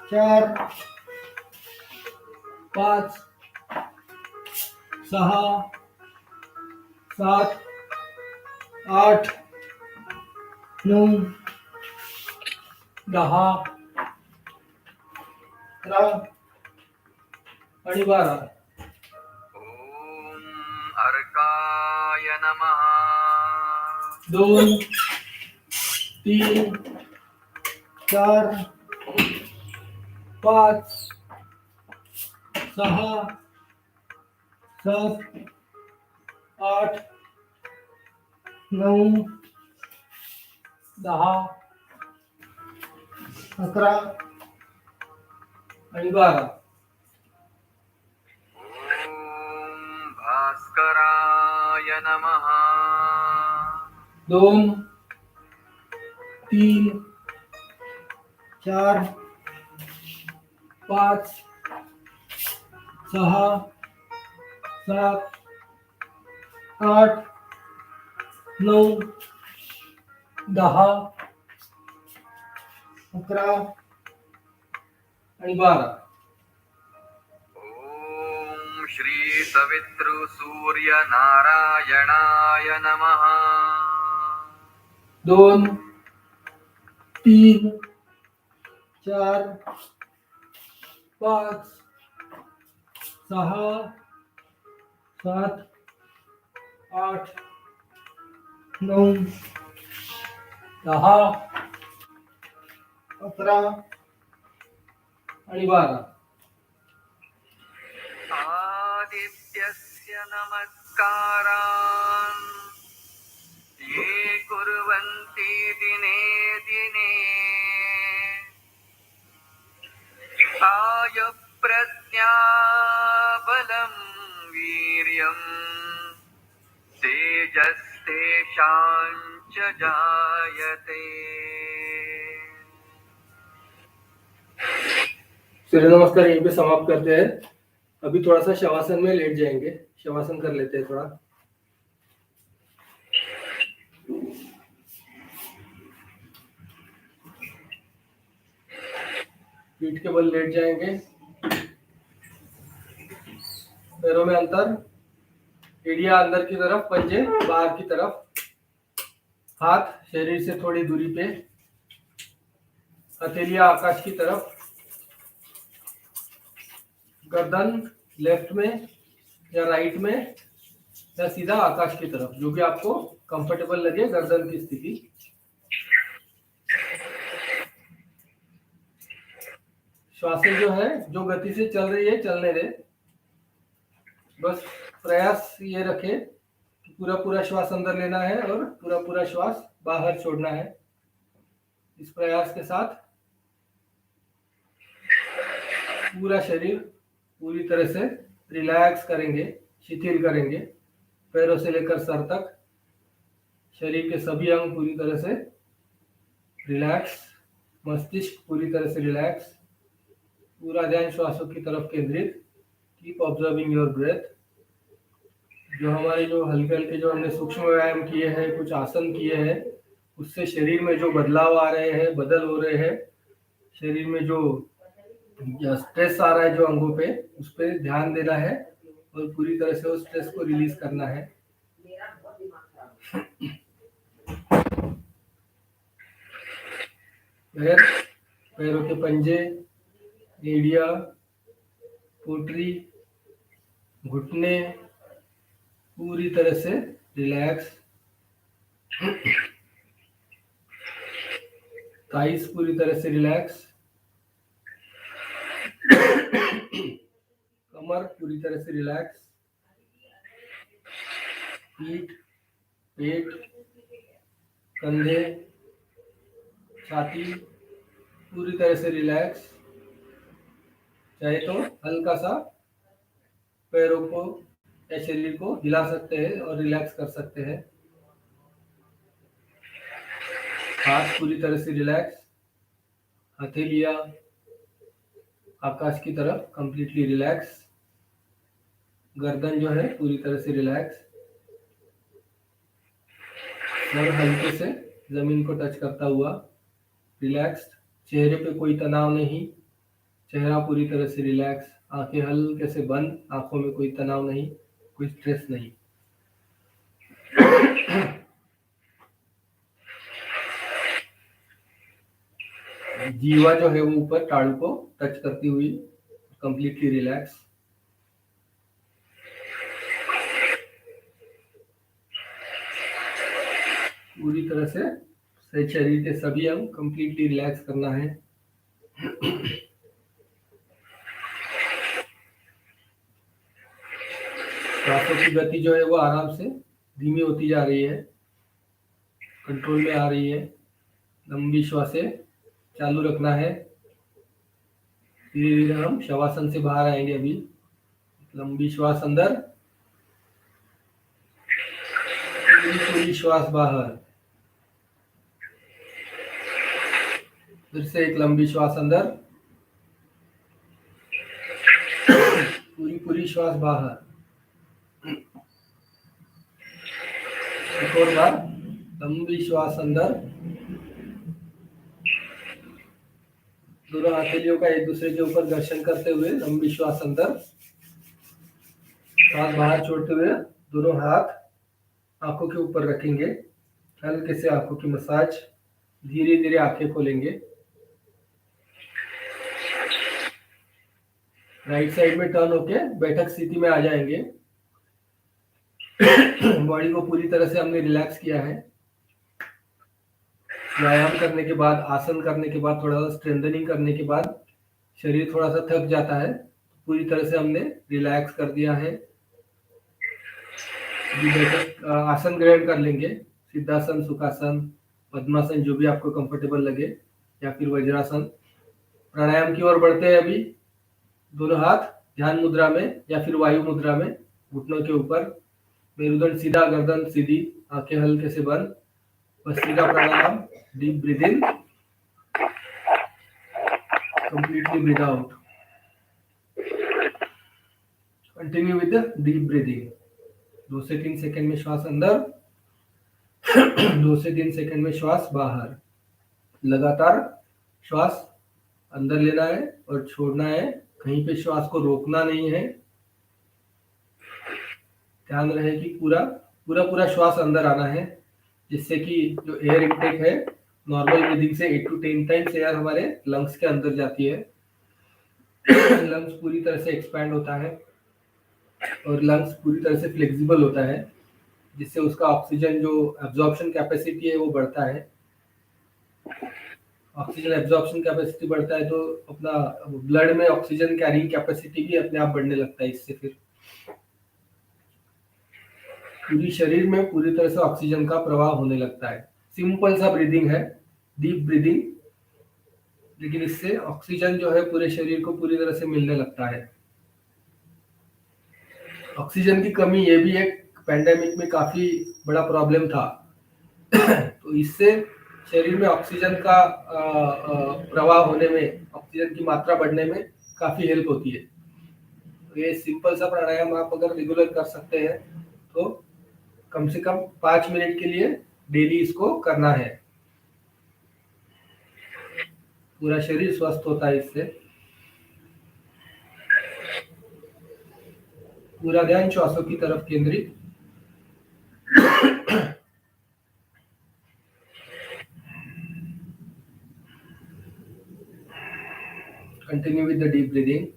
4 5 6 7 8 9 10 11 आणि 12 ॐ अर्काय नमः 2 3 4 5 6 7 8 9 10 11 आणि 12 ॐ भास्कराय नमः 2 3 4 5 6 7 8 9 10 11 आणि 12 ॐ श्री सवितृ सूर्य नारायणाय नमः 2 3 4 5 6 7 8 9 10 11 आणि 12 आदित्यस्य नमस्कारान् ये कुर्वन्ति दिने दिने आय प्रज्ञा बलं वीर्यं तेजस्तेषां च जायते। सूर्य नमस्कार यहीं पे समाप्त करते हैं। अभी थोड़ा सा शवासन में लेट जाएंगे, शवासन कर लेते हैं थोड़ा। पीठ के बल लेट जाएंगे, पैरों में अंतर, एड़िया अंदर की तरफ, पंजे बाहर की तरफ, हाथ शरीर से थोड़ी दूरी पे, हथेलियां आकाश की तरफ, गर्दन लेफ्ट में या राइट में या सीधा आकाश की तरफ, जो भी आपको कंफर्टेबल लगे गर्दन की स्थिति। श्वासन जो है, जो गति से चल रही है चलने दे, बस प्रयास ये रखें कि पूरा पूरा श्वास अंदर लेना है और पूरा पूरा श्वास बाहर छोड़ना है। इस प्रयास के साथ पूरा शरीर पूरी तरह से रिलैक्स करेंगे, शिथिल करेंगे, पैरों से लेकर सर तक शरीर के सभी अंग पूरी तरह से रिलैक्स, मस्तिष्क पूरी तरह से रिलैक्स, पूरा ध्यान श्वासों की तरफ केंद्रित। Keep observing your breath. जो हमारे जो हल्के हल्के जो हमने सूक्ष्म व्यायाम किए हैं, कुछ आसन किए हैं, उससे शरीर में जो बदलाव आ रहे हैं, बदल हो रहे हैं, शरीर में जो स्ट्रेस आ रहा है जो अंगों पे, उस पर ध्यान देना है और पूरी तरह से उस स्ट्रेस को रिलीज करना है। पैरों के पंजे, एड़िया, पोटरी, घुटने पूरी तरह से रिलैक्स, थाइस पूरी तरह से रिलैक्स, कमर पूरी तरह से रिलैक्स, पीठ, पेट, कंधे, छाती पूरी तरह से रिलैक्स। चाहे तो हल्का सा पैरों को या शरीर को हिला सकते हैं और रिलैक्स कर सकते हैं। हाथ पूरी तरह से रिलैक्स, हथेलियां आकाश की तरफ कंप्लीटली रिलैक्स, गर्दन जो है पूरी तरह से रिलैक्स, सर हल्के से जमीन को टच करता हुआ रिलैक्स्ड, चेहरे पे कोई तनाव नहीं, चेहरा पूरी तरह से रिलैक्स, आंखें हल्के से बंद, आंखों में कोई तनाव नहीं, कोई स्ट्रेस नहीं। जीवा जो है वो ऊपर ताड़ू को टच करती हुई कंप्लीटली रिलैक्स। पूरी तरह से शरीर के सभी अंग कंप्लीटली रिलैक्स करना है। सांसों की गति जो है वो आराम से धीमी होती जा रही है, कंट्रोल में आ रही है। लंबी श्वासें चालू रखना है। धीरे धीरे हम शवासन से बाहर आएंगे। अभी लंबी श्वास अंदर, पूरी श्वास बाहर। फिर से एक लंबी श्वास अंदर, पूरी श्वास बाहर। एक और बार लंबी श्वास अंदर, दोनों हथेलियों का एक दूसरे के ऊपर घर्षण करते हुए लंबी श्वास अंदर, श्वास बाहर छोड़ते हुए दोनों हाथ आंखों के ऊपर रखेंगे। हल्के से आंखों की मसाज, धीरे धीरे आंखें खोलेंगे। राइट साइड में टर्न होके बैठक स्थिति में आ जाएंगे। बॉडी को पूरी तरह से हमने रिलैक्स किया है। व्यायाम करने के बाद, आसन करने के बाद, थोड़ा सा स्ट्रेंथनिंग करने के बाद शरीर थोड़ा सा थक जाता है। पूरी तरह से हमने रिलैक्स कर दिया है। बैठक आसन ग्रहण कर लेंगे, सिद्धासन, सुखासन, पद्मासन, जो भी आपको कंफर्टेबल लगे, या फिर वज्रासन। प्राणायाम की ओर बढ़ते हैं। अभी दोनों हाथ ध्यान मुद्रा में या फिर वायु मुद्रा में, घुटनों के ऊपर, मेरुदंड सीधा, गर्दन सीधी, आंखें हल्के से बंद। Bhastrika pranayama, deep breathe in, completely breathe out. Continue with the deep breathing. 2 से 3 सेकंड में श्वास अंदर, 2 से 3 सेकंड में श्वास बाहर। लगातार श्वास अंदर लेना है और छोड़ना है, कहीं पे श्वास को रोकना नहीं है। ध्यान रहे कि पूरा श्वास अंदर आना है, जिससे कि जो एयर इनटेक है, नॉर्मल ब्रीदिंग से 8 to 10 टाइम्स एयर हमारे लंग्स के अंदर जाती है। लंग्स पूरी तरह से एक्सपैंड होता है और लंग्स पूरी तरह से फ्लेक्सिबल होता है, जिससे उसका ऑक्सीजन जो एब्जॉर्प्शन कैपेसिटी है वो बढ़ता है। ऑक्सीजन एब्जॉर्प्शन कैपेसिटी बढ़ता है तो अपना ब्लड में ऑक्सीजन कैरिंग कैपेसिटी भी अपने आप बढ़ने लगता है। इससे फिर पूरी शरीर में पूरी तरह से ऑक्सीजन का प्रवाह होने लगता है। सिंपल सा ब्रीदिंग है, डीप ब्रीदिंग, लेकिन इससे ऑक्सीजन जो है पूरे शरीर को पूरी तरह से मिलने लगता है। ऑक्सीजन की कमी ये भी एक पैंडेमिक में काफी बड़ा प्रॉब्लम था। तो इससे शरीर में ऑक्सीजन का प्रवाह होने में, ऑक्सीजन की मात्रा बढ़ने में काफी हेल्प होती है। तो ये सिंपल सा प्राणायाम आप अगर रेगुलर कर सकते हैं तो कम से कम 5 मिनट के लिए डेली इसको करना है। पूरा शरीर स्वस्थ होता है इससे। पूरा ध्यान श्वासों की तरफ केंद्रित। Continue with the deep breathing.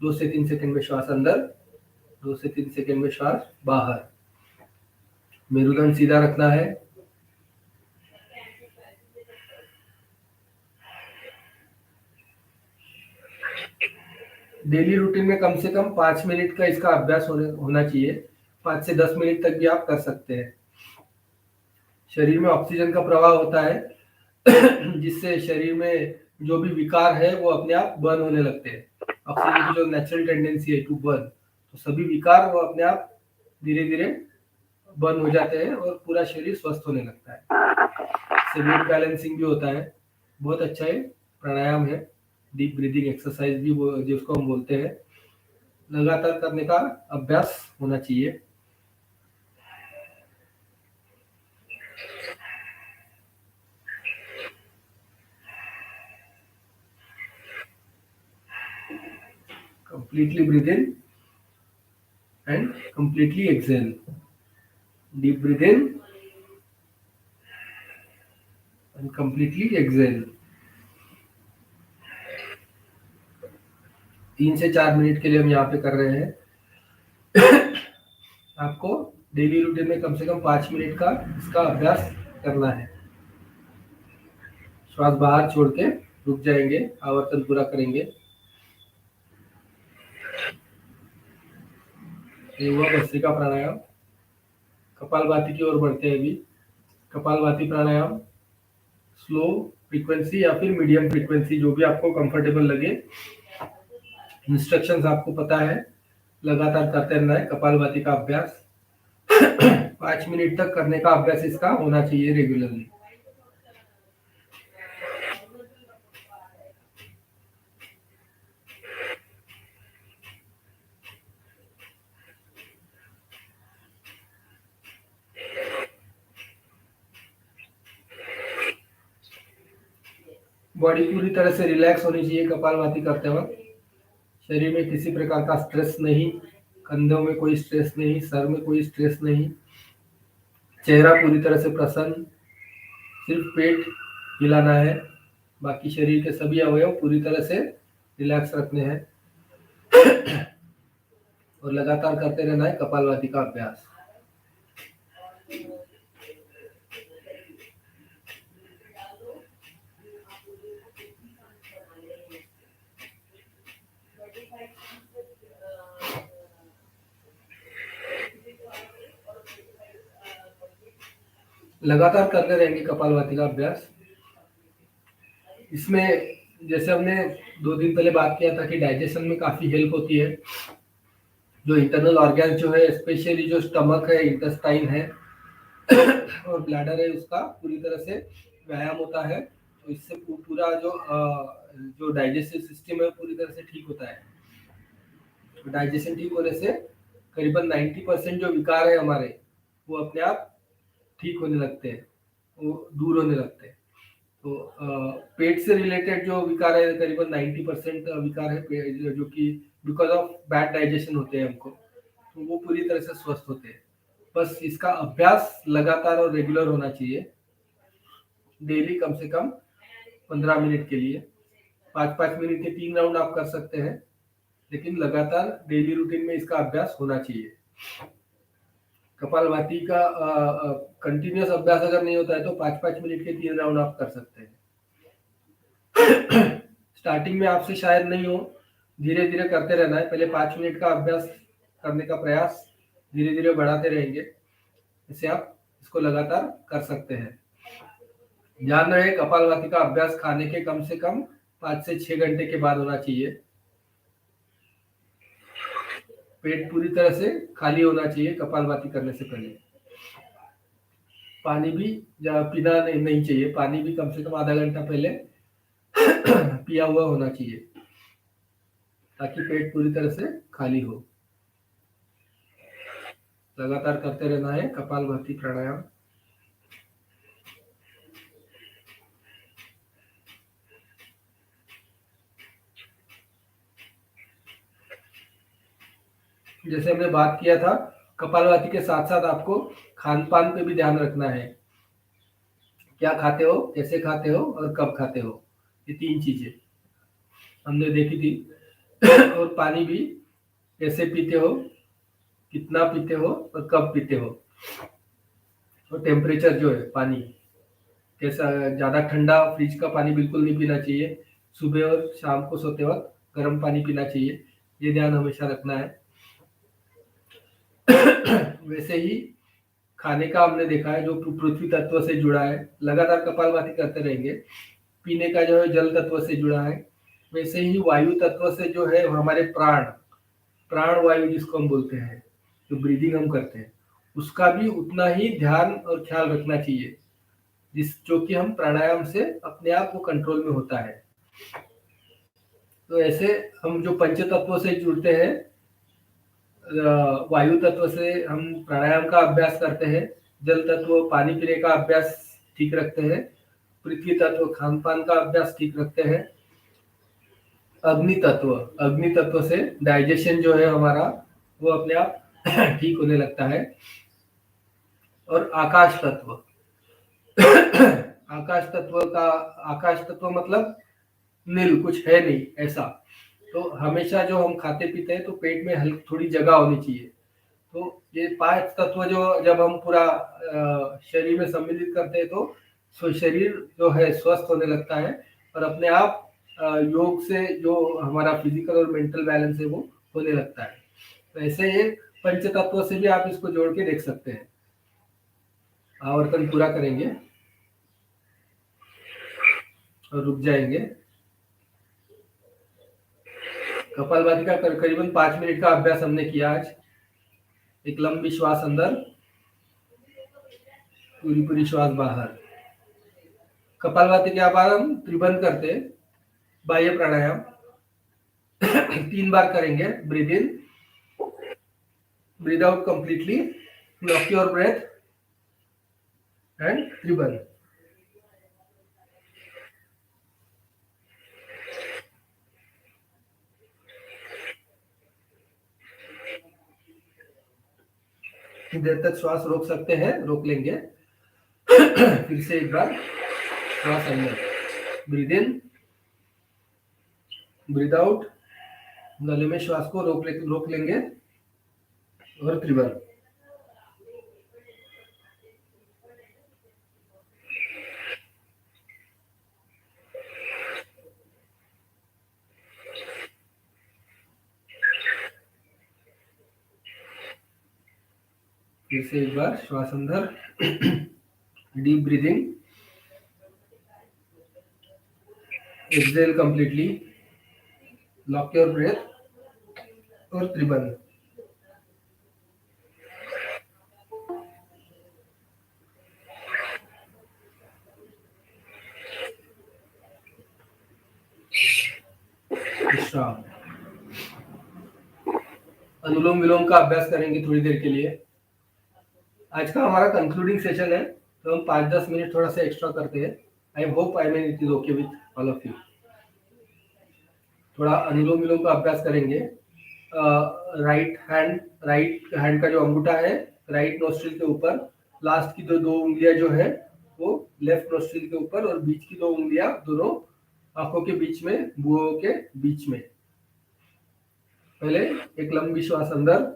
2 से 3 सेकंड में श्वास अंदर, 2 से 3 सेकंड में श्वास बाहर। मेरुदंड सीधा रखना है। डेली रूटीन में कम से कम 5 मिनट का इसका अभ्यास होना चाहिए। 5 से 10 मिनट तक भी आप कर सकते हैं। शरीर में ऑक्सीजन का प्रवाह होता है, जिससे शरीर में जो भी विकार है वो अपने आप बर्न होने लगते हैं। ऑक्सीजन की जो नेचुरल टेंडेंसी है टू बर्न, तो सभी विकार वो अपने आप धीरे धीरे बर्न हो जाते हैं और पूरा शरीर स्वस्थ होने लगता है। इससे वेट बैलेंसिंग भी होता है। बहुत अच्छा है प्राणायाम है, डीप ब्रीदिंग एक्सरसाइज भी वो जिसको हम बोलते हैं। लगातार करने का अभ्यास होना चाहिए। completely breathe in and completely exhale. Deep breathe in and completely exhale. 3 से 4 मिनट के लिए हम यहाँ पे कर रहे हैं। आपको डेली रूटीन में कम से कम 5 मिनट का इसका अभ्यास करना है। श्वास बाहर छोड़ के रुक जाएंगे, आवर्तन पूरा करेंगे। ये हुआ भस्त्रिका प्राणायाम। कपालभाति की ओर बढ़ते हैं अभी। कपालभाति प्राणायाम स्लो फ्रीक्वेंसी या फिर मीडियम फ्रीक्वेंसी, जो भी आपको कंफर्टेबल लगे। इंस्ट्रक्शंस आपको पता है, लगातार करते रहना है कपालभाति का अभ्यास। 5 मिनट तक करने का अभ्यास इसका होना चाहिए रेगुलरली। बॉडी पूरी तरह से रिलैक्स होनी चाहिए कपालभाति करते वक्त। शरीर में किसी प्रकार का स्ट्रेस नहीं, कंधों में कोई स्ट्रेस नहीं, सर में कोई स्ट्रेस नहीं, चेहरा पूरी तरह से प्रसन्न, सिर्फ पेट हिलाना है। बाकी शरीर के सभी अवयव पूरी तरह से रिलैक्स रखने हैं और लगातार करते रहना है कपालभाति का अभ्यास। लगातार करते रहेंगे कपालभाति का अभ्यास। इसमें जैसे हमने 2 दिन पहले बात किया था कि डाइजेशन में काफी हेल्प होती है। जो इंटरनल ऑर्गन जो है, स्पेशली जो स्टमक है, इंटेस्टाइन है और ब्लैडर है, उसका पूरी तरह से व्यायाम होता है। तो इससे पूरा जो डाइजेस्टिव सिस्टम है पूरी तरह से ठीक होता है। डाइजेशन ठीक होने से करीबन 90% जो विकार है हमारे, वो अपने आप ठीक होने लगते हैं, वो दूर होने लगते हैं। तो पेट से रिलेटेड जो विकार है, करीबन 90% विकार है जो कि बिकॉज ऑफ बैड डाइजेशन होते हैं हमको, तो वो पूरी तरह से स्वस्थ होते हैं। बस इसका अभ्यास लगातार और रेगुलर होना चाहिए। डेली कम से कम 15 मिनट के लिए 5-5 मिनट के 3 राउंड आप कर सकते हैं, लेकिन लगातार डेली रूटीन में इसका अभ्यास होना चाहिए। कपालभाति का कंटिन्यूअस अभ्यास अगर नहीं होता है तो 5-5 मिनट के 3 राउंड आप कर सकते हैं। स्टार्टिंग में आपसे शायद नहीं हो, धीरे धीरे करते रहना है। पहले 5 मिनट का अभ्यास करने का प्रयास धीरे धीरे बढ़ाते रहेंगे, इससे आप इसको लगातार कर सकते हैं। ध्यान रहे कपालभाति का अभ्यास खाने के कम से कम 5 से 6 घंटे के बाद होना चाहिए। पेट पूरी तरह से खाली होना चाहिए कपालभाति करने से पहले। पानी भी पीना नहीं चाहिए, पानी भी कम से कम आधा घंटा पहले पिया हुआ होना चाहिए, ताकि पेट पूरी तरह से खाली हो। लगातार करते रहना है कपालभाति प्राणायाम। जैसे हमने बात किया था, कपालभाति के साथ साथ आपको खान पान पे भी ध्यान रखना है। क्या खाते हो, कैसे खाते हो और कब खाते हो, ये 3 चीजें हमने देखी थी। और पानी भी कैसे पीते हो, कितना पीते हो और कब पीते हो। और टेम्परेचर जो है पानी कैसा, ज्यादा ठंडा फ्रिज का पानी बिल्कुल नहीं पीना चाहिए। सुबह और शाम को सोते वक्त गर्म पानी पीना चाहिए, ये ध्यान हमेशा रखना है। वैसे ही खाने का हमने देखा है जो पृथ्वी तत्व से जुड़ा है, लगातार कपालभाति करते रहेंगे। पीने का जो है जल तत्व से जुड़ा है। वैसे ही वायु तत्व से जो है हमारे प्राण वायु जिसको हम बोलते हैं, जो ब्रीदिंग हम करते हैं, उसका भी उतना ही ध्यान और ख्याल रखना चाहिए, जो कि हम प्राणायाम से अपने आप वो कंट्रोल में होता है। तो ऐसे हम जो पंच तत्व से जुड़ते हैं, वायु तत्व से हम प्राणायाम का अभ्यास करते हैं, जल तत्व पानी पीने का अभ्यास ठीक रखते हैं, पृथ्वी तत्व खान पान का अभ्यास ठीक रखते हैं, अग्नि तत्व से डाइजेशन जो है हमारा वो अपने आप ठीक होने लगता है। और आकाश तत्व आकाश तत्व मतलब नील, कुछ है नहीं ऐसा। तो हमेशा जो हम खाते पीते हैं तो पेट में हल्की थोड़ी जगह होनी चाहिए। तो ये 5 तत्व जो जब हम पूरा शरीर में सम्मिलित करते हैं तो शरीर जो है स्वस्थ होने लगता है और अपने आप योग से जो हमारा फिजिकल और मेंटल बैलेंस है वो होने लगता है। तो ऐसे ये पंच तत्व से भी आप इसको जोड़ के देख सकते हैं। आवर्तन पूरा करेंगे और रुक जाएंगे। कपालभाति का करीबन 5 मिनट का अभ्यास हमने किया आज। एक लंबी श्वास अंदर, पूरी श्वास बाहर। कपालभाति के बाद हम त्रिबंध करते हैं, बाह्य प्राणायाम 3 बार करेंगे। Breathe in, breathe out completely, lock your breath and tribandha. देर तक श्वास रोक सकते हैं, रोक लेंगे। फिर से एक बार श्वास अंदर, ब्रीद इन, ब्रीद आउट, गले में श्वास को रोक लेंगे और त्रिबंध। फिर से एक बार श्वास अंदर, deep breathing, exhale completely, lock your breath और त्रिबंध। विश्राम। अनुलोम विलोम का अभ्यास करेंगे थोड़ी देर के लिए। आज का हमारा कंक्लूडिंग सेशन है, तो हम 5-10 मिनट थोड़ा सा एक्स्ट्रा करते हैं। I hope I mean it is okay with all of you. थोड़ा अनुलोम विलोम का अभ्यास करेंगे। राइट हैंड का जो अंगूठा है राइट नोस्ट्रिल के ऊपर, लास्ट की दो उंगलियां जो है वो लेफ्ट नोस्ट्रिल के ऊपर और बीच की 2 उंगलियां दोनों आंखों के बीच में, बुओं के बीच में। पहले एक लंबी श्वास अंदर,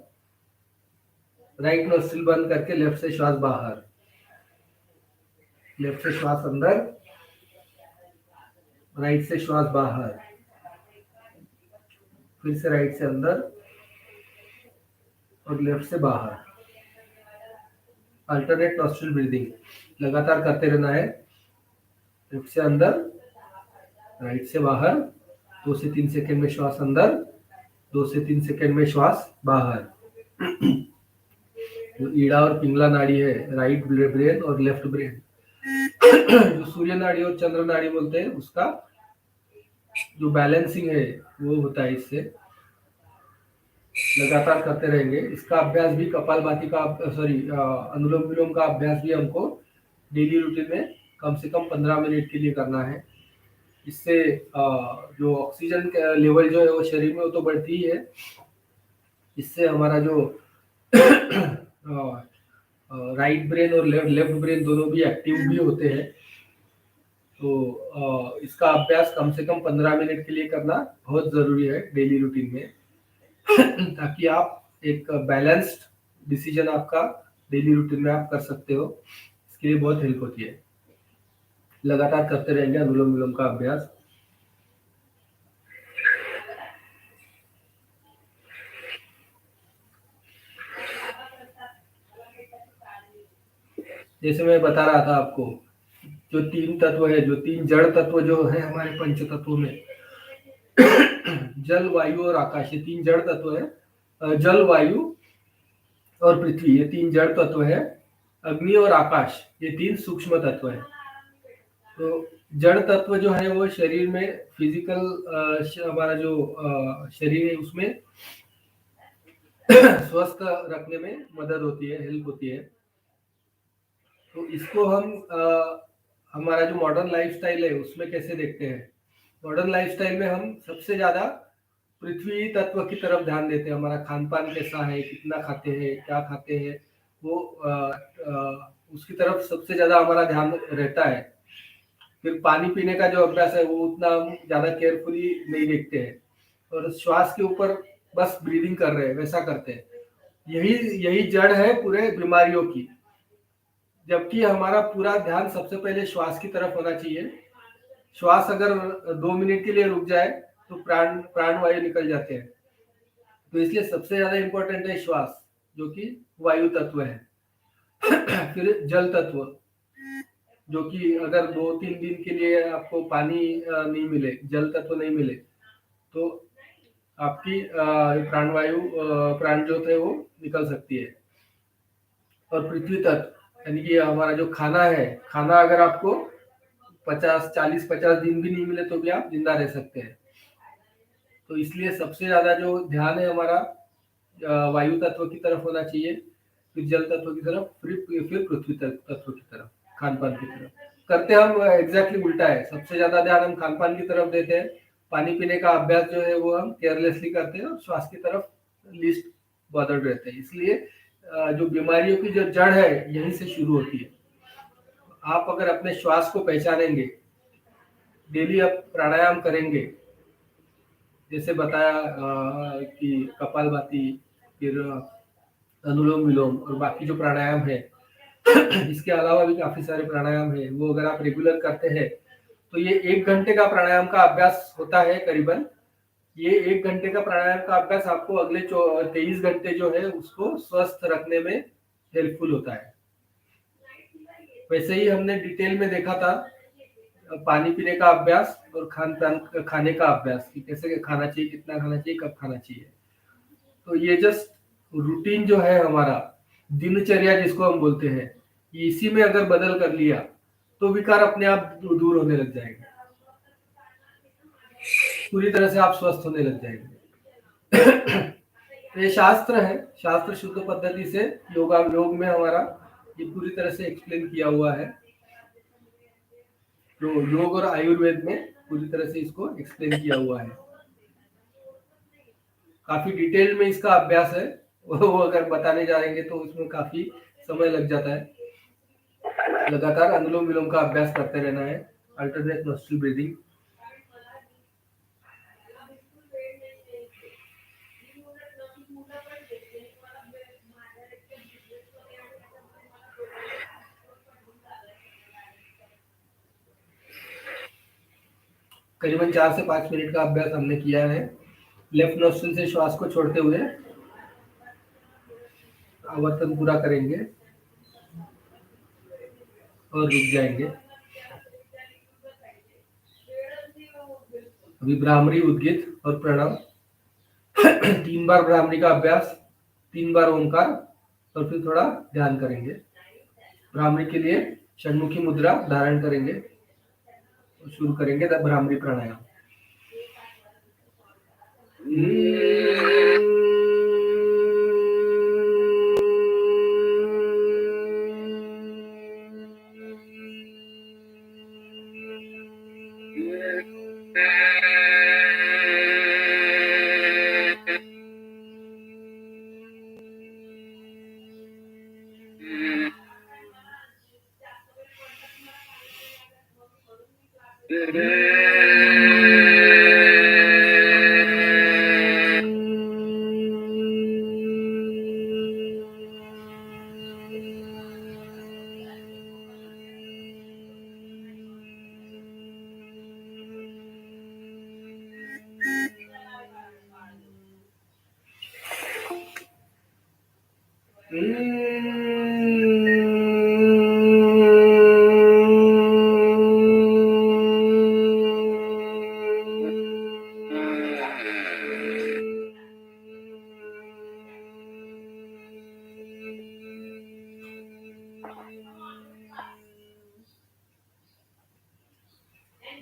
राइट नोस्ट्रिल बंद करके लेफ्ट से श्वास बाहर, लेफ्ट से श्वास अंदर, राइट से श्वास बाहर, फिर से राइट से अंदर और लेफ्ट से बाहर। अल्टरनेट नॉस्ट्रिल ब्रीदिंग लगातार करते रहना है। लेफ्ट से अंदर, राइट से बाहर, 2 से 3 सेकंड में श्वास अंदर, 2 से 3 सेकंड में श्वास बाहर। जो ईड़ा और पिंगला नाड़ी है, राइट ब्रेन और लेफ्ट ब्रेन, जो सूर्य नाड़ी और चंद्र नाड़ी बोलते हैं, उसका जो बैलेंसिंग है वो होता है। इससे लगातार करते रहेंगे। इसका अभ्यास भी कपालभाति का अनुलोम विलोम का अभ्यास भी हमको डेली रूटीन में कम से कम 15 मिनट के लिए करना है। इससे जो ऑक्सीजन लेवल जो है वो शरीर में वो तो बढ़ती ही है, इससे हमारा जो राइट ब्रेन और लेफ्ट ब्रेन दोनों भी एक्टिव भी होते हैं। तो इसका अभ्यास कम से कम 15 मिनट के लिए करना बहुत जरूरी है डेली रूटीन में, ताकि आप एक बैलेंस्ड डिसीजन आपका डेली रूटीन में आप कर सकते हो। इसके लिए बहुत हेल्प होती है। लगातार करते रहेंगे अनुलोम विलोम का अभ्यास। जैसे मैं बता रहा था आपको, जो 3 तत्व है, जो 3 जड़ तत्व जो है हमारे पंच तत्वों में, जल, वायु और आकाश, ये 3 जड़ तत्व है। जल, वायु और पृथ्वी ये 3 जड़ तत्व है। अग्नि और आकाश ये 3 सूक्ष्म तत्व है। तो जड़ तत्व जो है वो शरीर में फिजिकल हमारा जो शरीर है उसमें स्वस्थ रखने में मदद होती है, हेल्प होती है। तो इसको हम हमारा जो मॉडर्न लाइफस्टाइल है उसमें कैसे देखते हैं, मॉडर्न लाइफस्टाइल में हम सबसे ज्यादा पृथ्वी तत्व की तरफ ध्यान देते हैं। हमारा खान पान कैसा है, कितना खाते हैं, क्या खाते हैं, वो उसकी तरफ सबसे ज्यादा हमारा ध्यान रहता है। फिर पानी पीने का जो अभ्यास है वो उतना हम ज्यादा केयरफुली नहीं देखते हैं, और श्वास के ऊपर बस ब्रीदिंग कर रहे हैं, वैसा करते हैं। यही यही जड़ है पूरे बीमारियों की। जबकि हमारा पूरा ध्यान सबसे पहले श्वास की तरफ होना चाहिए। श्वास अगर 2 मिनट के लिए रुक जाए तो प्राण वायु निकल जाते हैं। तो इसलिए सबसे ज्यादा इंपॉर्टेंट है श्वास, जो कि वायु तत्व है। फिर जल तत्व, जो कि अगर 2-3 दिन के लिए आपको पानी नहीं मिले, जल तत्व नहीं मिले, तो आपकी प्राणवायु प्राण ज्योत है वो निकल सकती है। और पृथ्वी तत्व यानी कि हमारा जो खाना है, खाना अगर आपको 50 दिन भी नहीं मिले तो भी आप जिंदा रह सकते हैं। तो इसलिए सबसे ज्यादा जो ध्यान है हमारा वायु तत्व की तरफ होना चाहिए, फिर जल तत्व की तरफ, फिर पृथ्वी तत्व की तरफ, खान पान की तरफ। करते हम एग्जैक्टली उल्टा है। सबसे ज्यादा ध्यान हम खान पान की तरफ देते हैं, पानी पीने का अभ्यास जो है वो हम केयरलेसली करते हैं, और श्वास की तरफ लीस्ट बॉदर्ड रहते हैं। इसलिए जो बीमारियों की जो जड़ है यहीं से शुरू होती है। आप अगर अपने श्वास को पहचानेंगे, डेली आप प्राणायाम करेंगे, जैसे बताया कि कपालभाति, फिर अनुलोम विलोम और बाकी जो प्राणायाम है, इसके अलावा भी काफी सारे प्राणायाम है, वो अगर आप रेगुलर करते हैं तो ये 1 घंटे का प्राणायाम का अभ्यास होता है करीबन। ये 1 घंटे का प्राणायाम का अभ्यास आपको अगले 23 घंटे जो है उसको स्वस्थ रखने में हेल्पफुल होता है। वैसे ही हमने डिटेल में देखा था पानी पीने का अभ्यास और खाने का अभ्यास, कि कैसे खाना चाहिए, कितना खाना चाहिए, कब खाना चाहिए। तो ये जस्ट रूटीन जो है हमारा, दिनचर्या जिसको हम बोलते हैं, इसी में अगर बदल कर लिया तो विकार अपने आप दूर होने लग जाएंगे, पूरी तरह से आप स्वस्थ होने लग जाएंगे। ये शास्त्र है, शास्त्र शुद्ध पद्धति से योग में हमारा ये पूरी तरह से एक्सप्लेन किया हुआ है। तो योग और आयुर्वेद में पूरी तरह से इसको एक्सप्लेन किया हुआ है। काफी डिटेल में इसका अभ्यास है, वो अगर बताने जाएंगे तो उसमें काफी समय लग जाता है। लगातार अनुलोम विलोम का अभ्यास करते रहना है, अल्टरनेट नोस्ट्रल ब्रीदिंग। करीबन 4 से 5 मिनट का अभ्यास हमने किया है। लेफ्ट नोस्ट्रल से श्वास को छोड़ते हुए आवर्तन पूरा करेंगे और रुक जाएंगे। अभी भ्रामरी, उद्गित और प्रणव 3 बार भ्रामरी का अभ्यास, 3 बार ओंकार, और फिर थोड़ा ध्यान करेंगे। भ्रामरी के लिए षण्मुखी मुद्रा धारण करेंगे और शुरू करेंगे तब भ्रामरी प्राणायाम।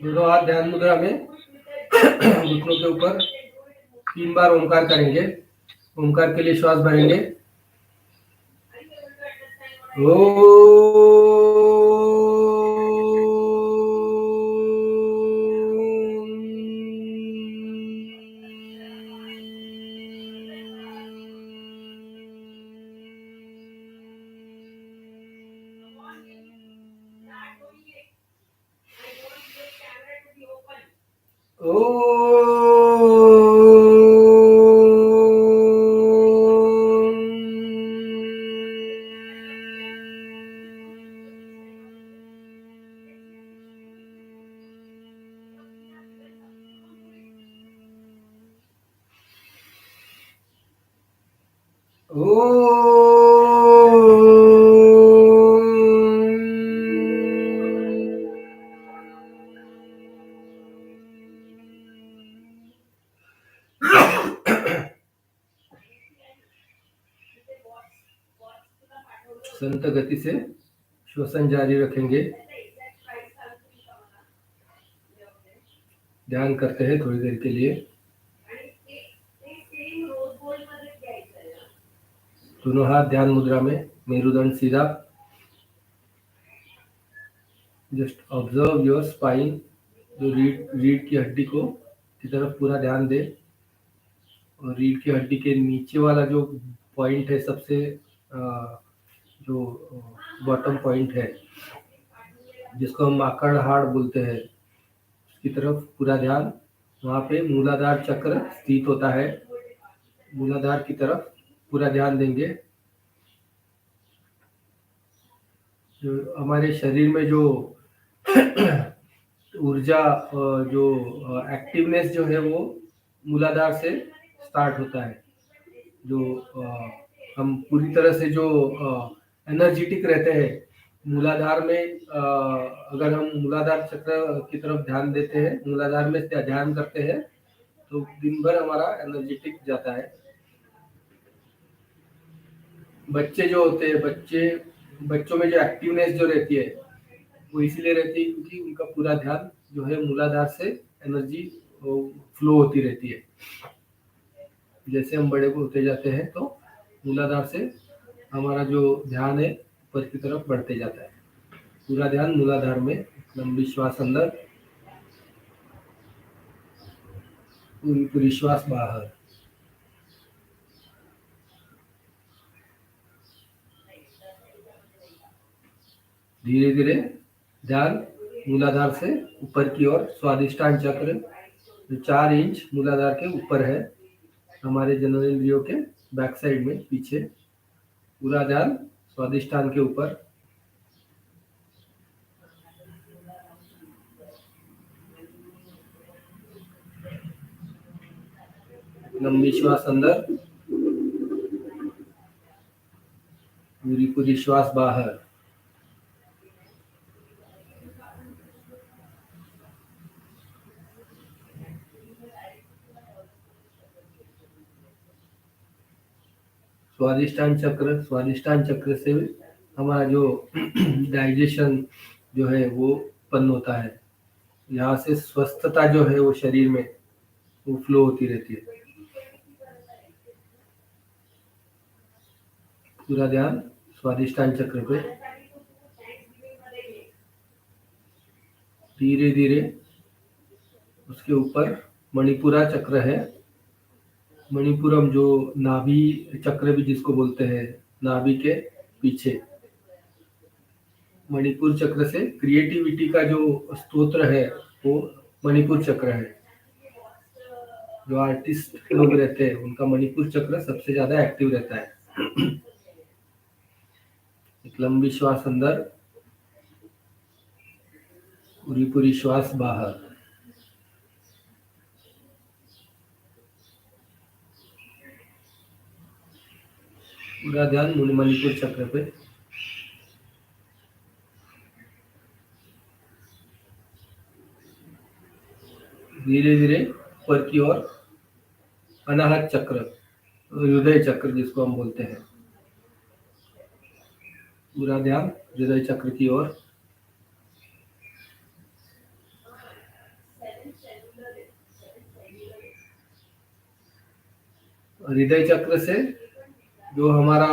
दोनों हाथ ध्यान मुद्रा में घुटनों के ऊपर 3 बार ओंकार करेंगे। ओंकार के लिए श्वास भरेंगे। संत गति से श्वसन जारी रखेंगे। ध्यान करते हैं थोड़ी देर के लिए। दोनों हाथ ध्यान मुद्रा में, मेरुदंड सीधा। जस्ट ऑब्जर्व योर स्पाइन, जो रीढ़ की हड्डी की तरफ पूरा ध्यान दे। और रीढ़ की हड्डी के नीचे वाला जो पॉइंट है, सबसे जो बॉटम पॉइंट है, जिसको हम माकड़ हाड़ बोलते हैं, उसकी तरफ पूरा ध्यान। वहाँ पे मूलाधार चक्र स्थित होता है। मूलाधार की तरफ पूरा ध्यान देंगे। जो हमारे शरीर में जो ऊर्जा, जो एक्टिवनेस जो है, वो मूलाधार से स्टार्ट होता है। जो हम पूरी तरह से जो एनर्जेटिक रहते हैं मूलाधार में, अगर हम मूलाधार चक्र की तरफ ध्यान देते हैं, मूलाधार में ध्यान करते हैं, तो दिन भर हमारा एनर्जेटिक जाता है। बच्चे जो होते हैं, बच्चों में जो एक्टिवनेस जो रहती है, वो इसलिए रहती है क्योंकि उनका पूरा ध्यान जो है मूलाधार से एनर्जी फ्लो होती रहती है। जैसे हम बड़े होते जाते हैं तो मूलाधार से हमारा जो ध्यान है ऊपर की तरफ बढ़ते जाता है। पूरा ध्यान मूलाधार में। लंबी श्वास अंदर, पूरी श्वास बाहर। धीरे धीरे ध्यान मूलाधार से ऊपर की ओर। स्वादिष्टान चक्र जो 4 इंच मूलाधार के ऊपर है, हमारे जननेंद्रियों के बैक साइड में पीछे। पूरा ध्यान स्वादिष्टान के ऊपर। लंबी श्वास अंदर, पूरी श्वास बाहर। स्वादिष्टान चक्र से हमारा जो डाइजेशन जो है वो उत्पन्न होता है। यहाँ से स्वस्थता जो है वो शरीर में वो फ्लो होती रहती है। पूरा ध्यान स्वादिष्टान चक्र पे। धीरे धीरे उसके ऊपर मणिपुरा चक्र है। मणिपुरम जो नाभि चक्र भी जिसको बोलते हैं, नाभि के पीछे मणिपुर चक्र से क्रिएटिविटी का जो स्तोत्र है वो मणिपुर चक्र है। जो आर्टिस्ट लोग रहते हैं उनका मणिपुर चक्र सबसे ज्यादा एक्टिव रहता है। एक लंबी श्वास अंदर, पूरी श्वास बाहर। पूरा ध्यान मणिपुर चक्र पे। धीरे धीरे ऊपर की ओर अनाहत चक्र, हृदय चक्र जिसको हम बोलते हैं। पूरा ध्यान हृदय चक्र की ओर। हृदय चक्र से जो हमारा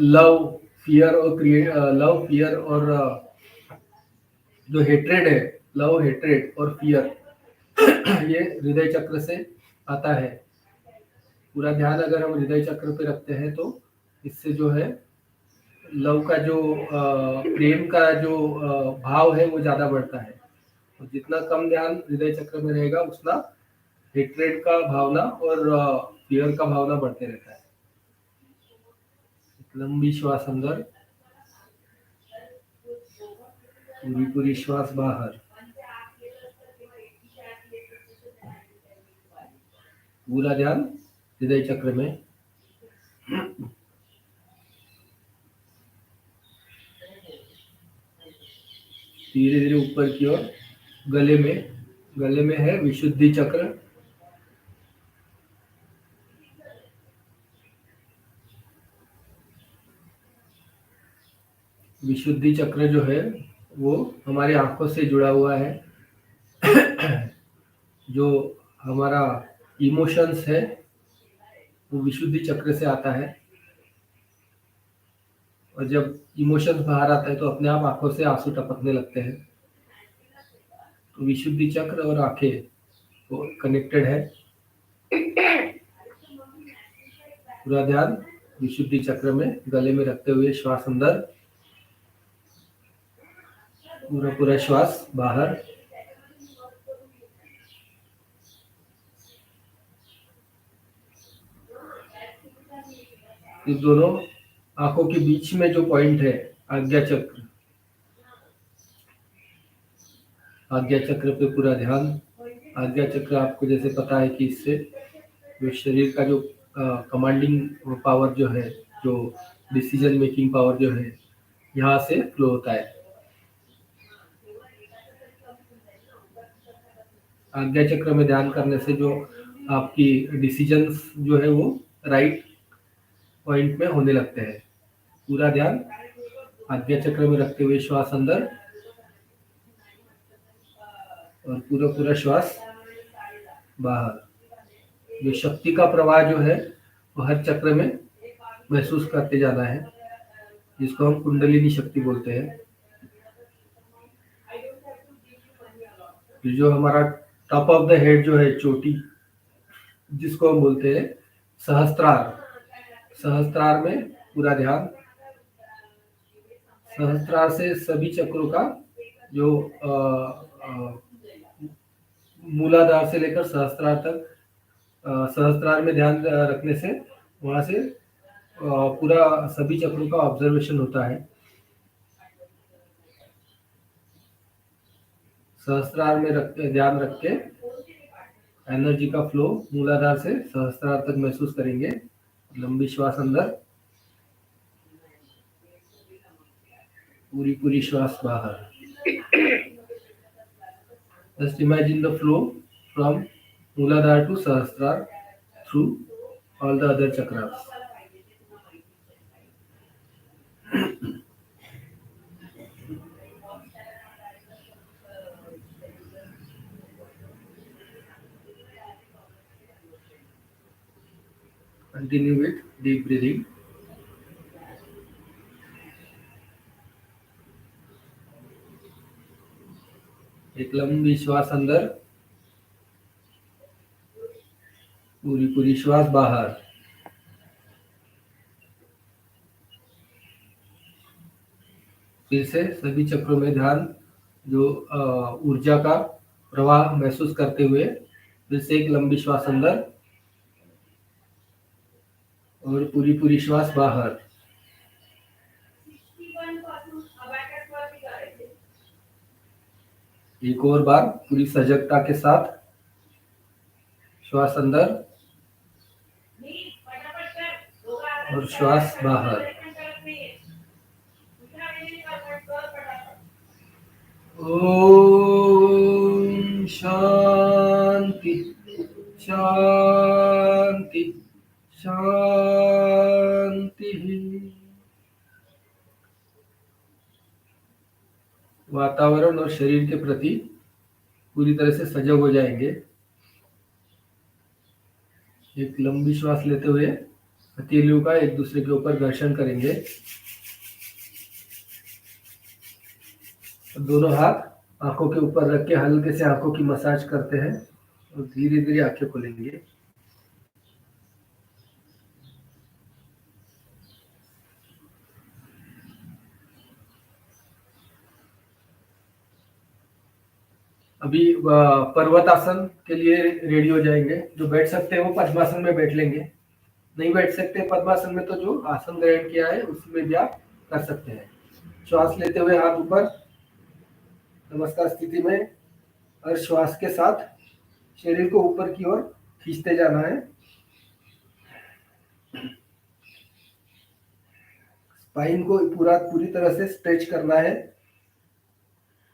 लव फियर और जो हेट्रेड है, लव हेट्रेड और फियर, ये हृदय चक्र से आता है। पूरा ध्यान अगर हम हृदय चक्र पे रखते हैं तो इससे जो है लव का जो प्रेम का जो भाव है वो ज्यादा बढ़ता है। और जितना कम ध्यान हृदय चक्र में रहेगा उतना हेट्रेड का भावना और फियर का भावना बढ़ते रहता है। लंबी श्वास अंदर, पूरी पूरी श्वास बाहर, पूरा ध्यान हृदय चक्र में। धीरे धीरे ऊपर की ओर गले में है विशुद्धि चक्र। विशुद्धि चक्र जो है वो हमारी आंखों से जुड़ा हुआ है। जो हमारा इमोशंस है वो विशुद्धि चक्र से आता है, और जब इमोशंस बाहर आता है तो अपने आप आंखों से आंसू टपकने लगते हैं। तो विशुद्धि चक्र और आंखें वो कनेक्टेड है। पूरा ध्यान विशुद्धि चक्र में गले में रखते हुए श्वास अंदर, पूरा पूरा श्वास बाहर। इस दोनों आंखों के बीच में जो पॉइंट है आज्ञा चक्र, आज्ञा चक्र पे पूरा ध्यान। आज्ञा चक्र आपको जैसे पता है कि इससे जो शरीर का जो कमांडिंग पावर जो है, जो डिसीजन मेकिंग पावर जो है, यहाँ से फ्लो होता है। आज्ञा चक्र में ध्यान करने से जो आपकी डिसीजंस जो है वो राइट पॉइंट में होने लगते हैं। पूरा ध्यान आज्ञा चक्र में रखते हुए श्वास अंदर, और पूरा पूरा श्वास बाहर। जो शक्ति का प्रवाह जो है वो हर चक्र में महसूस करते जाना है, जिसको हम कुंडलिनी शक्ति बोलते हैं। जो हमारा टॉप ऑफ द हेड जो है, चोटी, जिसको हम बोलते हैं सहस्त्रार, सहस्त्रार में पूरा ध्यान। सहस्त्रार से सभी चक्रों का जो मूलाधार से लेकर सहस्त्रार तक, सहस्त्रार में ध्यान रखने से वहां से पूरा सभी चक्रों का ऑब्जर्वेशन होता है। सहस्त्रार में ध्यान रख के एनर्जी का फ्लो मूलाधार से सहस्त्रार तक महसूस करेंगे। लंबी श्वास अंदर, पूरी पूरी श्वास बाहर। Just imagine the flow from Mooladhara to Sahasrara through all the other chakras. Continue with deep breathing. एक लंबी श्वास अंदर, पूरी पूरी श्वास बाहर। फिर से सभी चक्रों में ध्यान, जो ऊर्जा का प्रवाह महसूस करते हुए फिर से एक लंबी श्वास अंदर और पूरी पूरी श्वास बाहर। एक और बार पूरी सजगता के साथ श्वास अंदर और श्वास बाहर। ओम शांति शांति शांति। वातावरण और शरीर के प्रति पूरी तरह से सजग हो जाएंगे। एक लंबी श्वास लेते हुए हथेलियों का एक दूसरे के ऊपर घर्षण करेंगे। दोनों हाथ आंखों के ऊपर रख के हल्के से आंखों की मसाज करते हैं और धीरे धीरे आंखें खोलेंगे। अभी पर्वतासन के लिए रेडी हो जाएंगे। जो बैठ सकते हैं वो पद्मासन में बैठ लेंगे, नहीं बैठ सकते पद्मासन में तो जो आसन ग्रहण किया है उसमें भी आप कर सकते हैं। श्वास लेते हुए हाथ ऊपर नमस्कार स्थिति में, और श्वास के साथ शरीर को ऊपर की ओर खींचते जाना है। स्पाइन को पूरी तरह से स्ट्रेच करना है।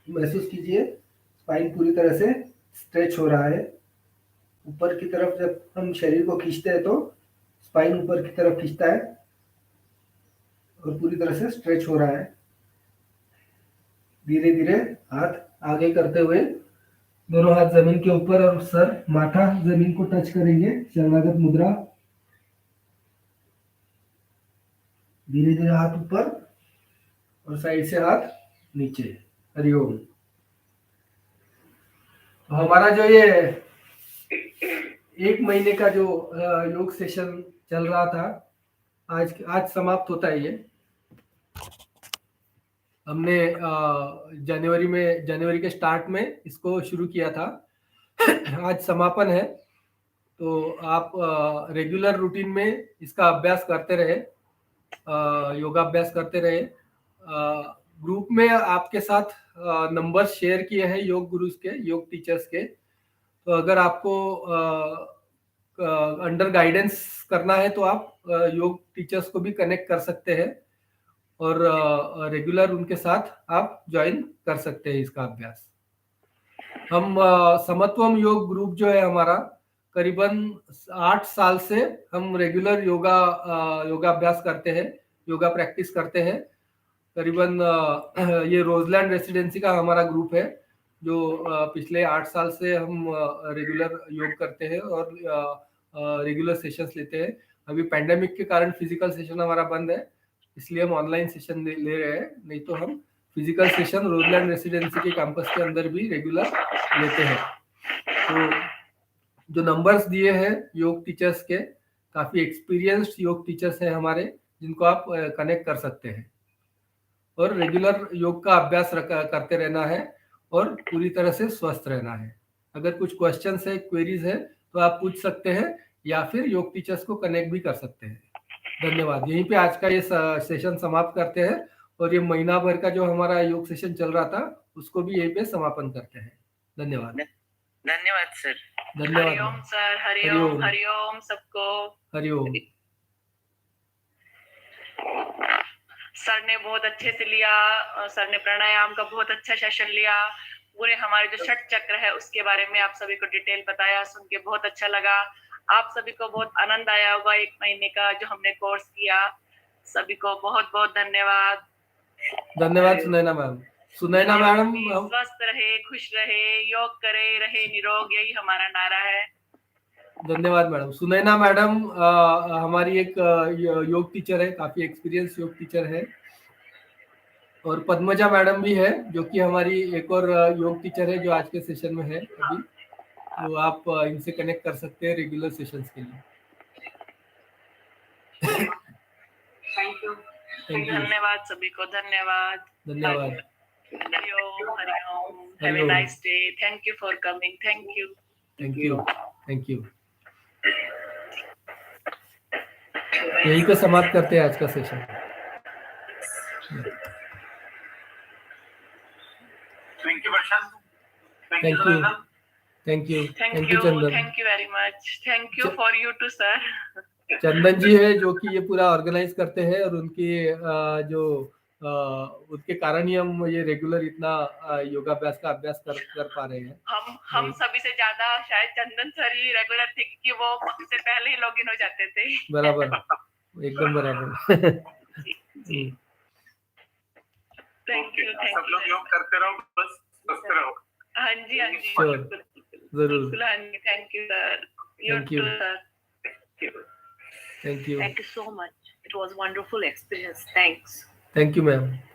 महसूस कीजिए स्पाइन पूरी तरह से स्ट्रेच हो रहा है। ऊपर की तरफ जब हम शरीर को खींचते हैं तो स्पाइन ऊपर की तरफ खींचता है और पूरी तरह से स्ट्रेच हो रहा है। धीरे धीरे हाथ आगे करते हुए दोनों हाथ जमीन के ऊपर और सर माथा जमीन को टच करेंगे, शरणागत मुद्रा। धीरे धीरे हाथ ऊपर और साइड से हाथ नीचे। हरिओम। तो हमारा जो ये 1 महीने का जो योग सेशन चल रहा था, आज समाप्त होता है। ये हमने जनवरी के स्टार्ट में इसको शुरू किया था। आज समापन है। तो आप रेगुलर रूटीन में इसका अभ्यास करते रहे, योगाभ्यास करते रहे। ग्रुप में आपके साथ नंबर शेयर किए हैं योग गुरुज के, योग टीचर्स के। तो अगर आपको अंडर गाइडेंस करना है तो आप योग टीचर्स को भी कनेक्ट कर सकते हैं और रेगुलर उनके साथ आप ज्वाइन कर सकते हैं इसका अभ्यास। हम समत्वम योग ग्रुप जो है हमारा, करीबन 8 साल से हम रेगुलर योगाभ्यास करते हैं, योगा प्रैक्टिस करते हैं। करीबन ये रोजलैंड रेसिडेंसी का हमारा ग्रुप है जो पिछले 8 साल से हम रेगुलर योग करते हैं और रेगुलर सेशंस लेते हैं। अभी पैंडेमिक के कारण फिजिकल सेशन हमारा बंद है, इसलिए हम ऑनलाइन सेशन ले रहे हैं। नहीं तो हम फिजिकल सेशन रोजलैंड रेसिडेंसी के कैंपस के अंदर भी रेगुलर लेते हैं। तो जो नंबर्स दिए हैं योग टीचर्स के, काफी एक्सपीरियंस्ड योग टीचर्स हैं हमारे, जिनको आप कनेक्ट कर सकते हैं और रेगुलर योग का अभ्यास करते रहना है और पूरी तरह से स्वस्थ रहना है। अगर कुछ क्वेश्चंस है, क्वेरीज है तो आप पूछ सकते हैं या फिर योग टीचर्स को कनेक्ट भी कर सकते हैं। धन्यवाद। यहीं पे आज का ये सेशन समाप्त करते हैं और ये महीना भर का जो हमारा योग सेशन चल रहा था उसको भी यहीं पे समापन करते हैं। धन्यवाद। धन्यवाद सर। धन्यवाद। हरिओम सर। हरिओम। हरिओम सबको। हरिओम। सर ने बहुत अच्छे से लिया, सर ने प्राणायाम का बहुत अच्छा सेशन लिया। पूरे हमारे जो षट चक्र है उसके बारे में आप सभी को डिटेल बताया, सुन के बहुत अच्छा लगा। आप सभी को बहुत आनंद आया होगा 1 महीने का जो हमने कोर्स किया। सभी को बहुत बहुत धन्यवाद। धन्यवाद सुनैना मैम। सुनैना मैडम स्वस्थ रहे, खुश रहे, योग करे, रहे निरोग, यही हमारा नारा है। धन्यवाद मैडम। सुनैना मैडम हमारी एक योग टीचर है, काफी एक्सपीरियंस योग टीचर है। और पद्मजा मैडम भी है जो कि हमारी एक और योग टीचर है जो आज के सेशन में है अभी। तो आप इनसे कनेक्ट कर सकते हैं रेगुलर सेशंस के लिए। Thank you. धन्यवाद सभी को। धन्यवाद। धन्यवाद। Hari Om. Hari Om. Have a nice day. Thank you for coming. Thank you. Thank you. Thank you. यही पे समाप्त करते हैं आज का session. Thank you Varsha. Thank you. Thank you. Thank you Chandan. Thank you very much. Thank you for you too sir. Chandan ji है जो कि ये पूरा ऑर्गेनाइज करते हैं और उनकी जो उसके कारण ही हम ये रेगुलर इतना योगाभ्यास का अभ्यास कर पा रहे हैं। हम सभी से ज्यादा शायद चंदन सर ही रेगुलर थे क्योंकि वो से पहले ही लॉगिन हो जाते थे। बराबर, एकदम बराबर। जी। Thank you. सब लोग योग करते रहो, बस स्वस्थ रहो। हाँ जी, हाँ जी, जरूर। हाँ जी। Thank you sir. Thank you. Thank you. Thank you. Thank you so much. It was a wonderful experience. Thanks. Thank you, ma'am.